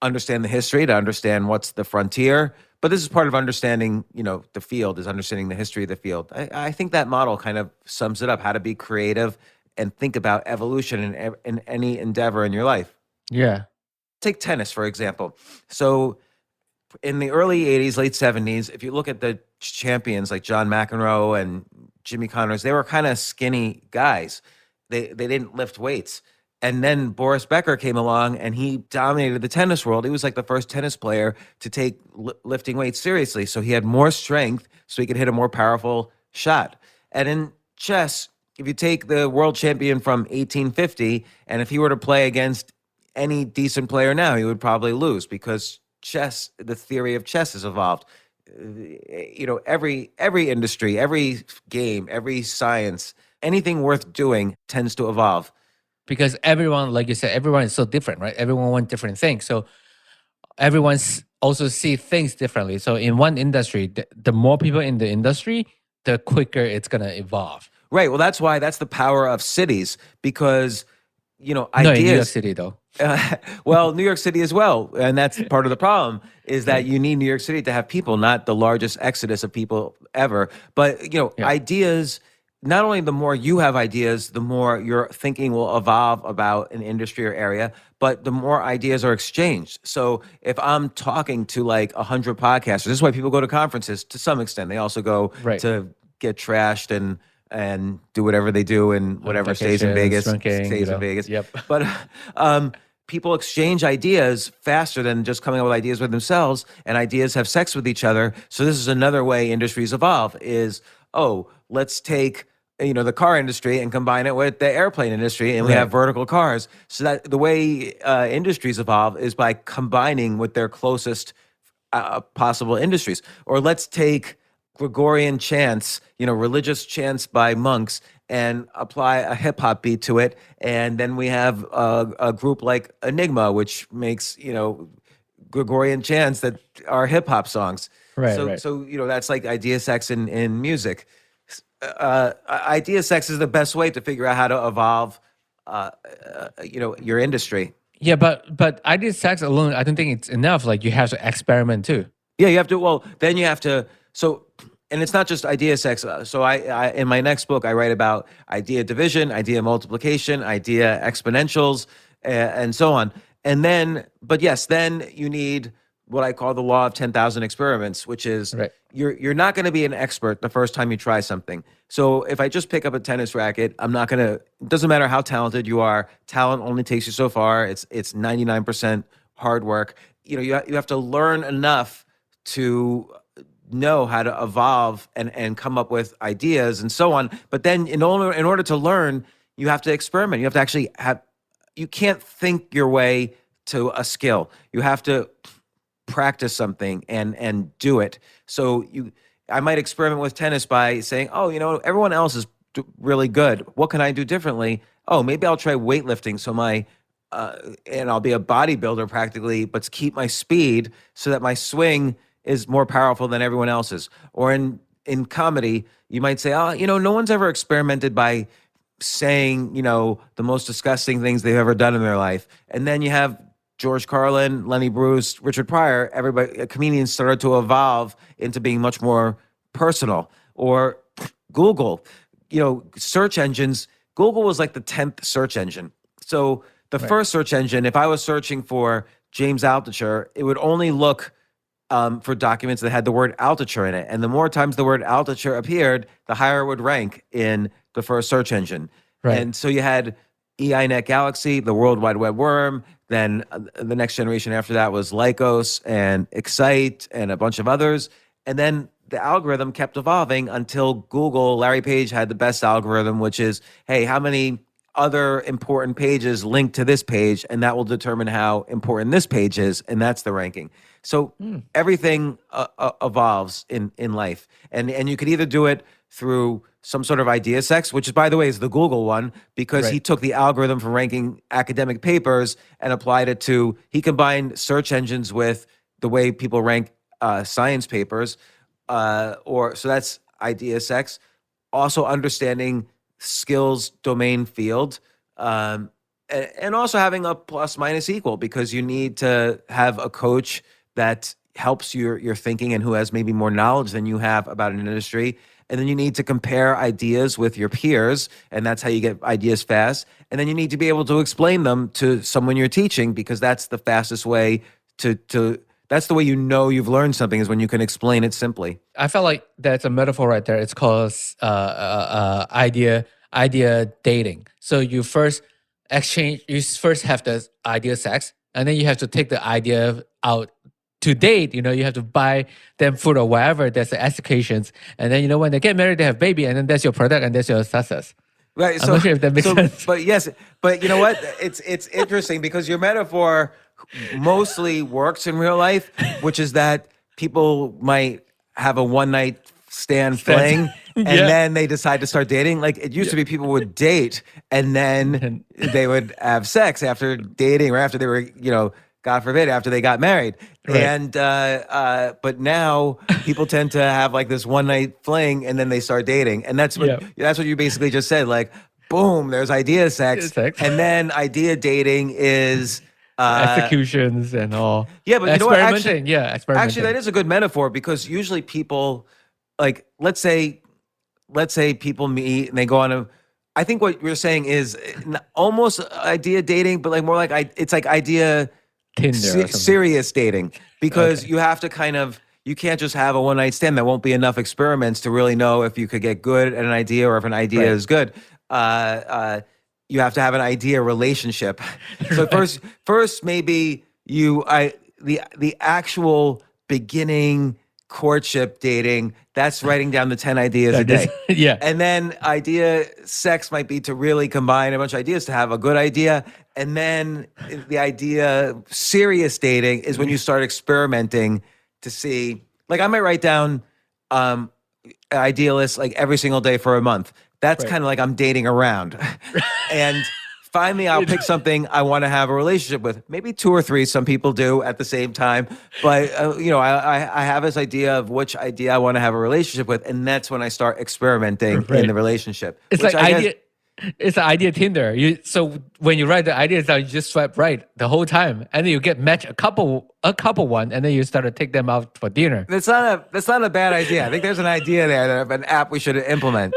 understand the history to understand what's the frontier. But this is part of understanding, the field, is understanding the history of the field. I think that model kind of sums it up, how to be creative and think about evolution in any endeavor in your life. Yeah. Take tennis, for example. So in the early 80s, late 70s, if you look at the champions like John McEnroe and Jimmy Connors, they were kind of skinny guys. They didn't lift weights. And then Boris Becker came along and he dominated the tennis world. He was like the first tennis player to take lifting weights seriously. So he had more strength so he could hit a more powerful shot. And in chess, if you take the world champion from 1850, and if he were to play against any decent player now, he would probably lose because chess, the theory of chess has evolved. Every industry, every game, every science, anything worth doing tends to evolve. Because everyone, like you said, everyone is so different, right? Everyone wants different things. So everyone's also see things differently. So in one industry, the more people in the industry, the quicker it's going to evolve. Right. Well, that's the power of cities because, No, ideas. in New York City, though. Well, New York City as well. And that's part of the problem is that you need New York City to have people, not the largest exodus of people ever. But, ideas, not only the more you have ideas, the more your thinking will evolve about an industry or area, but the more ideas are exchanged. So if I'm talking to like 100 podcasters, this is why people go to conferences to some extent. They also go to get trashed and do whatever they do and whatever stays in Vegas, stays in Vegas. Yep. But people exchange ideas faster than just coming up with ideas with themselves, and ideas have sex with each other. So this is another way industries evolve is, let's take the car industry and combine it with the airplane industry, and we have vertical cars. So that the way industries evolve is by combining with their closest possible industries. Or let's take Gregorian chants, religious chants by monks, and apply a hip hop beat to it, and then we have a group like Enigma, which makes Gregorian chants that are hip hop songs. Right. So that's like idea sex in music. Idea sex is the best way to figure out how to evolve, your industry. Yeah, but idea sex alone, I don't think it's enough. Like you have to experiment too. Yeah, you have to. Well, then you have to. So, and it's not just idea sex. So I in my next book, I write about idea division, idea multiplication, idea exponentials, and so on. And then, but yes, then you need what I call the law of 10,000 experiments, which is you're not going to be an expert the first time you try something. So if I just pick up a tennis racket, I'm not going to, it doesn't matter how talented you are. Talent only takes you so far. It's 99% hard work. You have to learn enough to know how to evolve and come up with ideas and so on. But then in order to learn, you have to experiment. You have to actually you can't think your way to a skill. You have to practice something and do it. So I might experiment with tennis by saying, everyone else is really good. What can I do differently? Maybe I'll try weightlifting. So and I'll be a bodybuilder practically, but to keep my speed so that my swing is more powerful than everyone else's. Or in comedy, you might say, no one's ever experimented by saying, the most disgusting things they've ever done in their life. And then you have George Carlin, Lenny Bruce, Richard Pryor, comedians started to evolve into being much more personal. Or Google, search engines. Google was like the 10th search engine. So the first search engine, if I was searching for James Altucher, it would only look for documents that had the word Altucher in it. And the more times the word Altucher appeared, the higher it would rank in the first search engine. Right. And so you had EINet Galaxy, the World Wide Web worm. Then the next generation after that was Lycos and Excite and a bunch of others. And then the algorithm kept evolving until Google, Larry Page had the best algorithm, which is, hey, how many other important pages link to this page? And that will determine how important this page is. And that's the ranking. So everything evolves in life. And you could either do it through some sort of idea sex, which, by the way, is the Google one, because he took the algorithm for ranking academic papers and applied it to, he combined search engines with the way people rank science papers. So that's idea sex. Also understanding skills domain field, and also having a plus minus equal, because you need to have a coach that helps your thinking and who has maybe more knowledge than you have about an industry. And then you need to compare ideas with your peers, and that's how you get ideas fast. And then you need to be able to explain them to someone you're teaching, because that's the fastest way to That's the way you know you've learned something, is when you can explain it simply. I felt like that's a metaphor right there. It's called idea dating. So you first have the idea sex, and then you have to take the idea out to date. You have to buy them food or whatever. That's the executions, and then when they get married, they have baby, and then that's your product and that's your success. Right. I'm not sure if that makes sense. But yes, but you know what? It's interesting because your metaphor mostly works in real life, which is that people might have a one night stand fling and Yeah. then they decide to start dating. Like it used to be people would date and then they would have sex after dating or after they were, God forbid, after they got married. Right. And but now people tend to have like this one night fling and then they start dating. And that's what you basically just said. Like, boom, there's idea sex. And then idea dating is executions and all. Yeah, but you know what? Experimenting. Actually, that is a good metaphor because usually people, like, let's say people meet and they go on a. I think what you're saying is almost idea dating, but like more like it's like idea Tinder or something. serious dating, because you have to you can't just have a one night stand. There won't be enough experiments to really know if you could get good at an idea or if an idea is good. You have to have an idea relationship. So first maybe the actual beginning courtship dating, that's writing down the 10 ideas a day. Yeah. And then idea sex might be to really combine a bunch of ideas to have a good idea. And then the idea serious dating is when you start experimenting to see, like I might write down idealists like every single day for a month. That's kind of like I'm dating around. And finally, I'll pick something I want to have a relationship with. Maybe 2 or 3, some people do at the same time. But, I have this idea of which idea I want to have a relationship with. And that's when I start experimenting in the relationship. It's like idea. It's an idea Tinder. So when you write the ideas down, you just swipe right the whole time, and then you get match a couple one, and then you start to take them out for dinner. That's not a bad idea. I think there's an idea there of an app we should implement.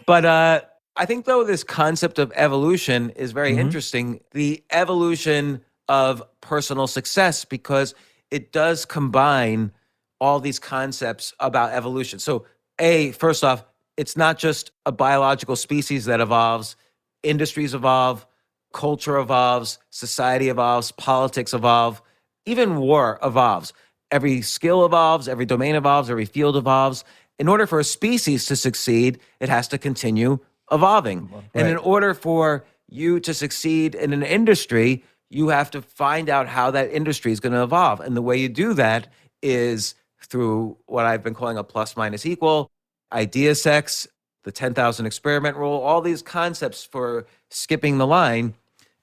But I think though this concept of evolution is very interesting. The evolution of personal success, because it does combine all these concepts about evolution. So first off, it's not just a biological species that evolves. Industries evolve, culture evolves, society evolves, politics evolve, even war evolves. Every skill evolves, every domain evolves, every field evolves. In order for a species to succeed, it has to continue evolving. Right. And in order for you to succeed in an industry, you have to find out how that industry is going to evolve. And the way you do that is through what I've been calling a plus minus equal, idea sex, the 10,000 experiment rule, all these concepts for skipping the line.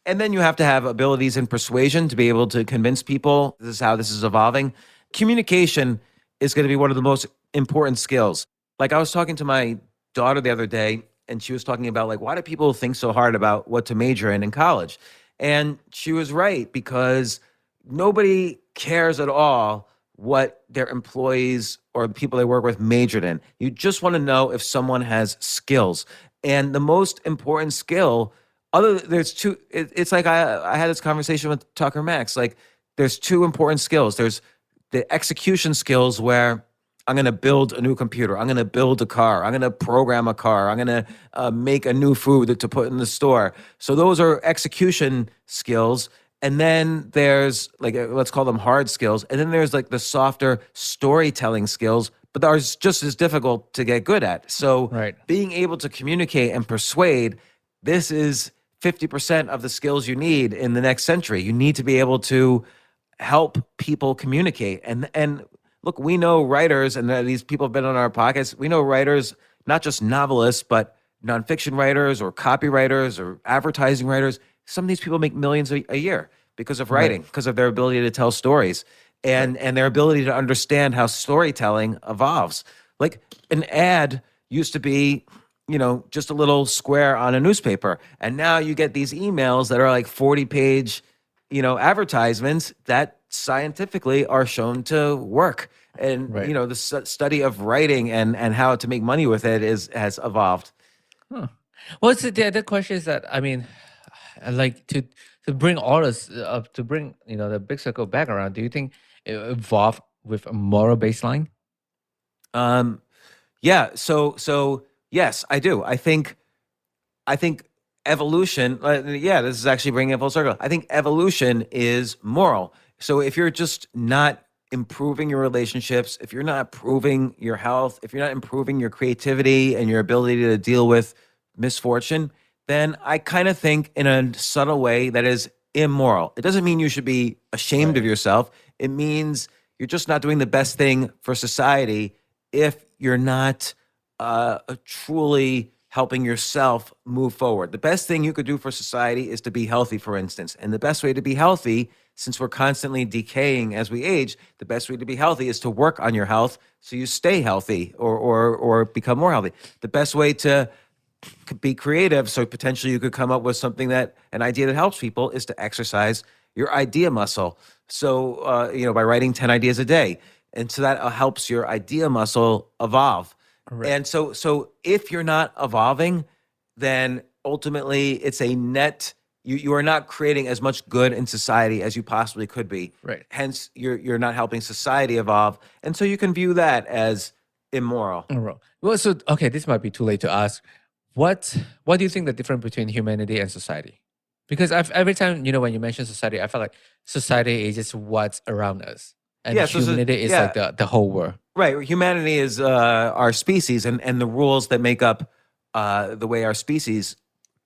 And then you have to have abilities in persuasion to be able to convince people this is how this is evolving. Communication is going to be one of the most important skills. Like I was talking to my daughter the other day, and she was talking about like, why do people think so hard about what to major in college? And she was right, because nobody cares at all what their employees or people they work with majored in. You just want to know if someone has skills. And the most important skill, there's two, it's like I had this conversation with Tucker Max, like there's 2 important skills. There's the execution skills where I'm going to build a new computer. I'm going to build a car. I'm going to program a car. I'm going to make a new food to put in the store. So those are execution skills. And then there's like, let's call them hard skills. And then there's like the softer storytelling skills, but they're just as difficult to get good at. So being able to communicate and persuade, this is 50% of the skills you need in the next century. You need to be able to help people communicate. And look, we know writers, and these people have been on our podcast. We know writers, not just novelists, but nonfiction writers or copywriters or advertising writers. Some of these people make millions a year because of writing, because of their ability to tell stories and their ability to understand how storytelling evolves. Like an ad used to be, just a little square on a newspaper. And now you get these emails that are like 40-page, advertisements that scientifically are shown to work. And, the study of writing and how to make money with it has evolved. Huh. Well, the other question is that, I mean, like to bring all this up, to bring, the big circle back around, do you think evolve with a moral baseline? Yeah. So yes, I do. I think evolution. Yeah, this is actually bringing it full circle. I think evolution is moral. So if you're just not improving your relationships, if you're not improving your health, if you're not improving your creativity and your ability to deal with misfortune, then I kind of think in a subtle way that is immoral. It doesn't mean you should be ashamed of Right. yourself. It means you're just not doing the best thing for society if you're not truly helping yourself move forward. The best thing you could do for society is to be healthy, for instance. And the best way to be healthy, since we're constantly decaying as we age, the best way to be healthy is to work on your health so you stay healthy or become more healthy. The best way to be creative, so potentially you could come up with something an idea that helps people, is to exercise your idea muscle. So, by writing 10 ideas a day. And so that helps your idea muscle evolve. Right. And so if you're not evolving, then ultimately it's a net, you are not creating as much good in society as you possibly could be. Right. Hence, you're not helping society evolve. And so you can view that as immoral. All right. Well, so okay, this might be too late to ask. What do you think the difference between humanity and society? Because every time when you mention society, I feel like society is just what's around us, and Yeah, so humanity is like the whole world. Right. Humanity is our species and the rules that make up the way our species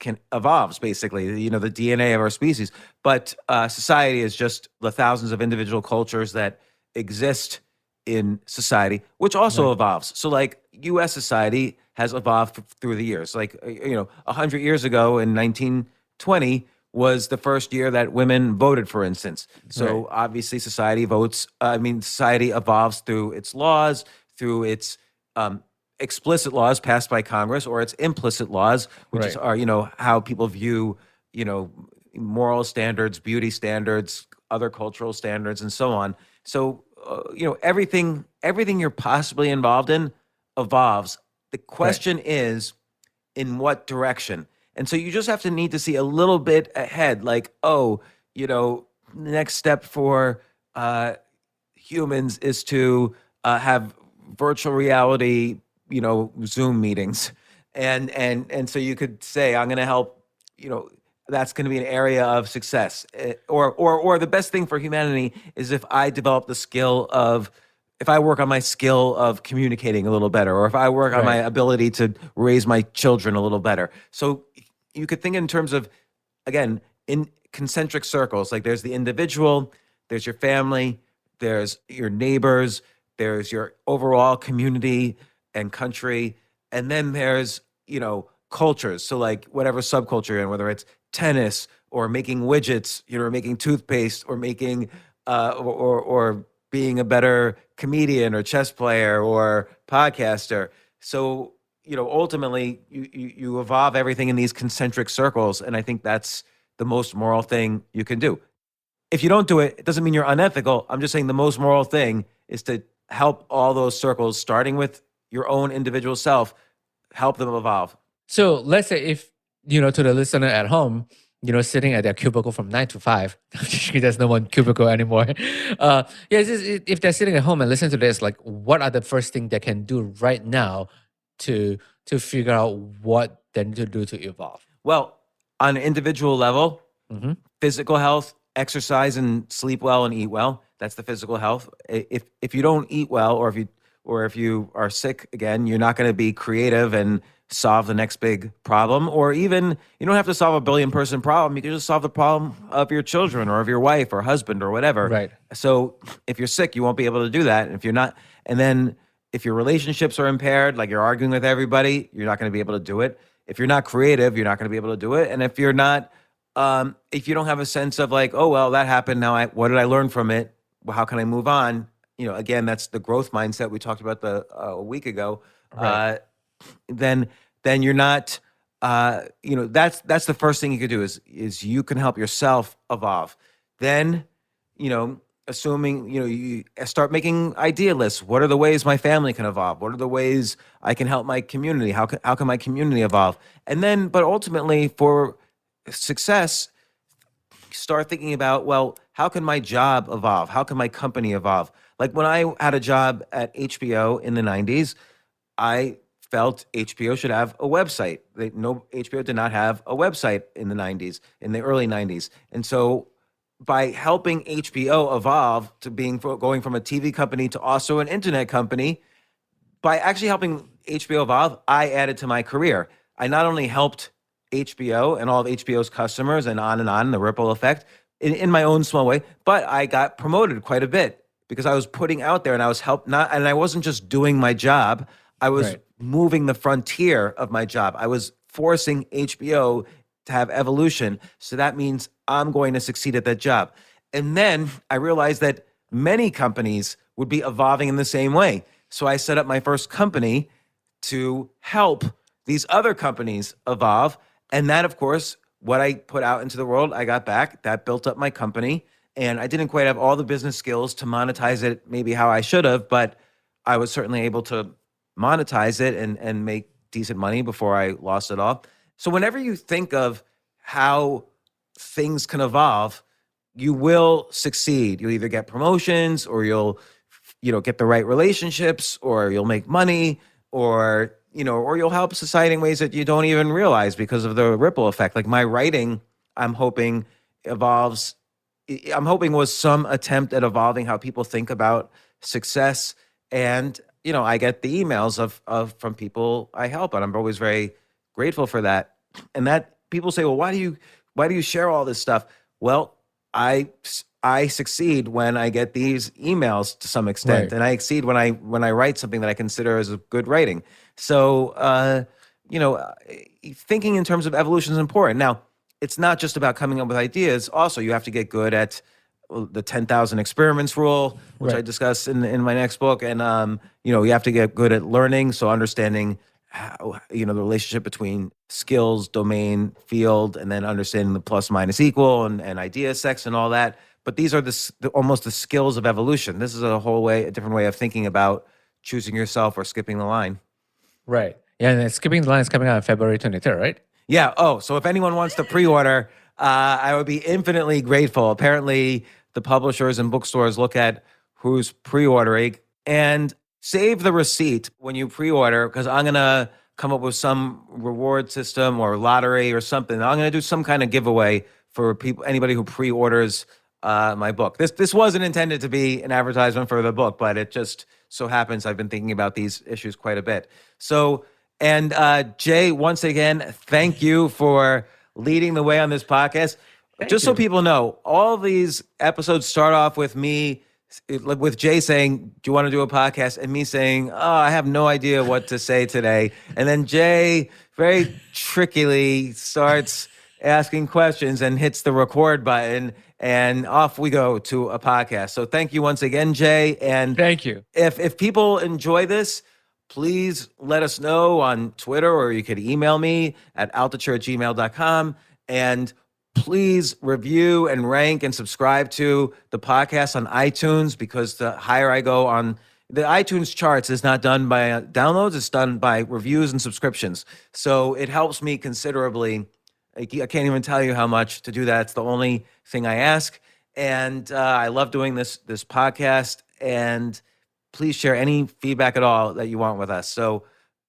can evolves, basically, the DNA of our species. But society is just the thousands of individual cultures that exist in society, which also Right. evolves. So like US society has evolved through the years. Like, 100 years ago in 1920 was the first year that women voted, for instance. So Right. obviously society evolves through its laws, through its explicit laws passed by Congress, or its implicit laws, which Right. are how people view, moral standards, beauty standards, other cultural standards, and so on. So, everything you're possibly involved in evolves. The question is, in what direction? And so you just have to need to see a little bit ahead, like, the next step for humans is to have virtual reality, Zoom meetings. And so you could say, I'm going to help, that's going to be an area of success. Or the best thing for humanity is if I work on my skill of communicating a little better, or if I work on my Right. ability to raise my children a little better. So you could think in terms of, again, in concentric circles. Like there's the individual, there's your family, there's your neighbors, there's your overall community and country, and then there's, cultures. So like whatever subculture you're in, whether it's tennis or making widgets, or making toothpaste, or making or being a better comedian or chess player or podcaster. So, ultimately you evolve everything in these concentric circles. And I think that's the most moral thing you can do. If you don't do it, it doesn't mean you're unethical. I'm just saying the most moral thing is to help all those circles, starting with your own individual self, help them evolve. So let's say if to the listener at home, sitting at their cubicle from 9 to 5, there's no one cubicle anymore. If they're sitting at home and listen to this, like, what are the first thing they can do right now to figure out what they need to do to evolve? Well, on an individual level, Mhm. physical health, exercise and sleep well and eat well. That's the physical health. If you don't eat well, or if you are sick again, you're not going to be creative and solve the next big problem. Or even, you don't have to solve a billion-person problem. You can just solve the problem of your children or of your wife or husband or whatever. Right. So if you're sick, you won't be able to do that. And if you're not, and then if your relationships are impaired, like you're arguing with everybody, you're not going to be able to do it. If you're not creative, you're not going to be able to do it. And if you're not, if you don't have a sense of like, oh, well, that happened. Now, what did I learn from it? Well, how can I move on? Again, that's the growth mindset we talked about a week ago. Right. Then you're not, that's the first thing you could do is you can help yourself evolve. Then, assuming, you start making idea lists. What are the ways my family can evolve? What are the ways I can help my community? How can my community evolve? And then, but ultimately for success, start thinking about, well, how can my job evolve? How can my company evolve? Like when I had a job at HBO in the 90s, I felt HBO should have a website. HBO did not have a website in the 90s, in the early 90s. And so by helping HBO evolve to going from a TV company to also an internet company, by actually helping HBO evolve, I added to my career. I not only helped HBO and all of HBO's customers and on, the ripple effect in my own small way, but I got promoted quite a bit because I was putting out there and I was and I wasn't just doing my job. I was moving the frontier of my job. I was forcing HBO to have evolution. So that means I'm going to succeed at that job. And then I realized that many companies would be evolving in the same way. So I set up my first company to help these other companies evolve. And that, of course, what I put out into the world, I got back. That built up my company. And I didn't quite have all the business skills to monetize it maybe how I should have, but I was certainly able to monetize it and make decent money before I lost it all. So whenever you think of how things can evolve, you will succeed. You'll either get promotions or you'll get the right relationships, or you'll make money, or you'll help society in ways that you don't even realize because of the ripple effect. Like my writing, I'm hoping was some attempt at evolving how people think about success. And, I get the emails from people I help, and I'm always very grateful for that. And that people say, well, why do you share all this stuff? Well, I succeed when I get these emails to some extent, and I exceed when I write something that I consider as a good writing. So, thinking in terms of evolution is important. Now, it's not just about coming up with ideas. Also, you have to get good at the 10,000 experiments rule, which I discuss in my next book. And, you have to get good at learning. So understanding how, the relationship between skills, domain, field, and then understanding the plus, minus, equal, and idea sets and all that. But these are almost the skills of evolution. This is a different way of thinking about choosing yourself or skipping the line. Right. Yeah, and Skipping the Line is coming out on February 23rd, right? Yeah. Oh, so if anyone wants to pre-order, I would be infinitely grateful. Apparently, the publishers and bookstores look at who's pre-ordering and save the receipt when you pre-order, because I'm going to come up with some reward system or lottery or something. I'm going to do some kind of giveaway for anybody who pre-orders my book. This wasn't intended to be an advertisement for the book, but it just so happens I've been thinking about these issues quite a bit. So, and Jay, once again, thank you for leading the way on this podcast. So people know, all these episodes start off with me, with Jay saying, do you want to do a podcast? And me saying, I have no idea what to say today. And then Jay very trickily starts asking questions and hits the record button, and off we go to a podcast. So thank you once again, Jay. And thank you. If people enjoy this, please let us know on Twitter, or you could email me at altucher@gmail.com. And please review and rank and subscribe to the podcast on iTunes, because the higher I go on the iTunes charts is not done by downloads, it's done by reviews and subscriptions. So it helps me considerably. I can't even tell you how much to do that. It's the only thing I ask. And I love doing this podcast. And please share any feedback at all that you want with us. So,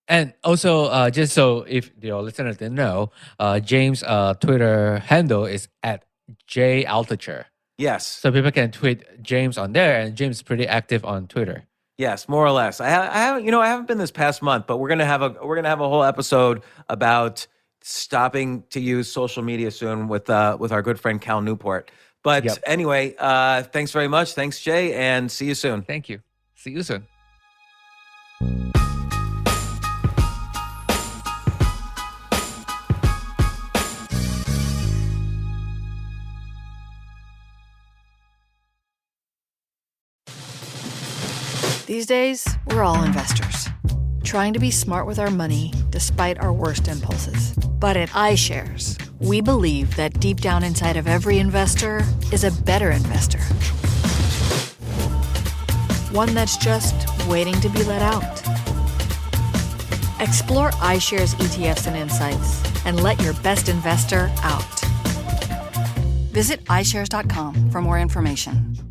and also, just so if your listeners didn't know, James' Twitter handle is at @Altucher. Yes. So people can tweet James on there, and James is pretty active on Twitter. Yes, more or less. I haven't been this past month, but we're gonna have a whole episode about stopping to use social media soon with our good friend Cal Newport. But anyway, thanks very much. Thanks, Jay, and see you soon. Thank you. See you soon. These days, we're all investors, trying to be smart with our money despite our worst impulses. But at iShares, we believe that deep down inside of every investor is a better investor. One that's just waiting to be let out. Explore iShares ETFs and insights and let your best investor out. Visit iShares.com for more information.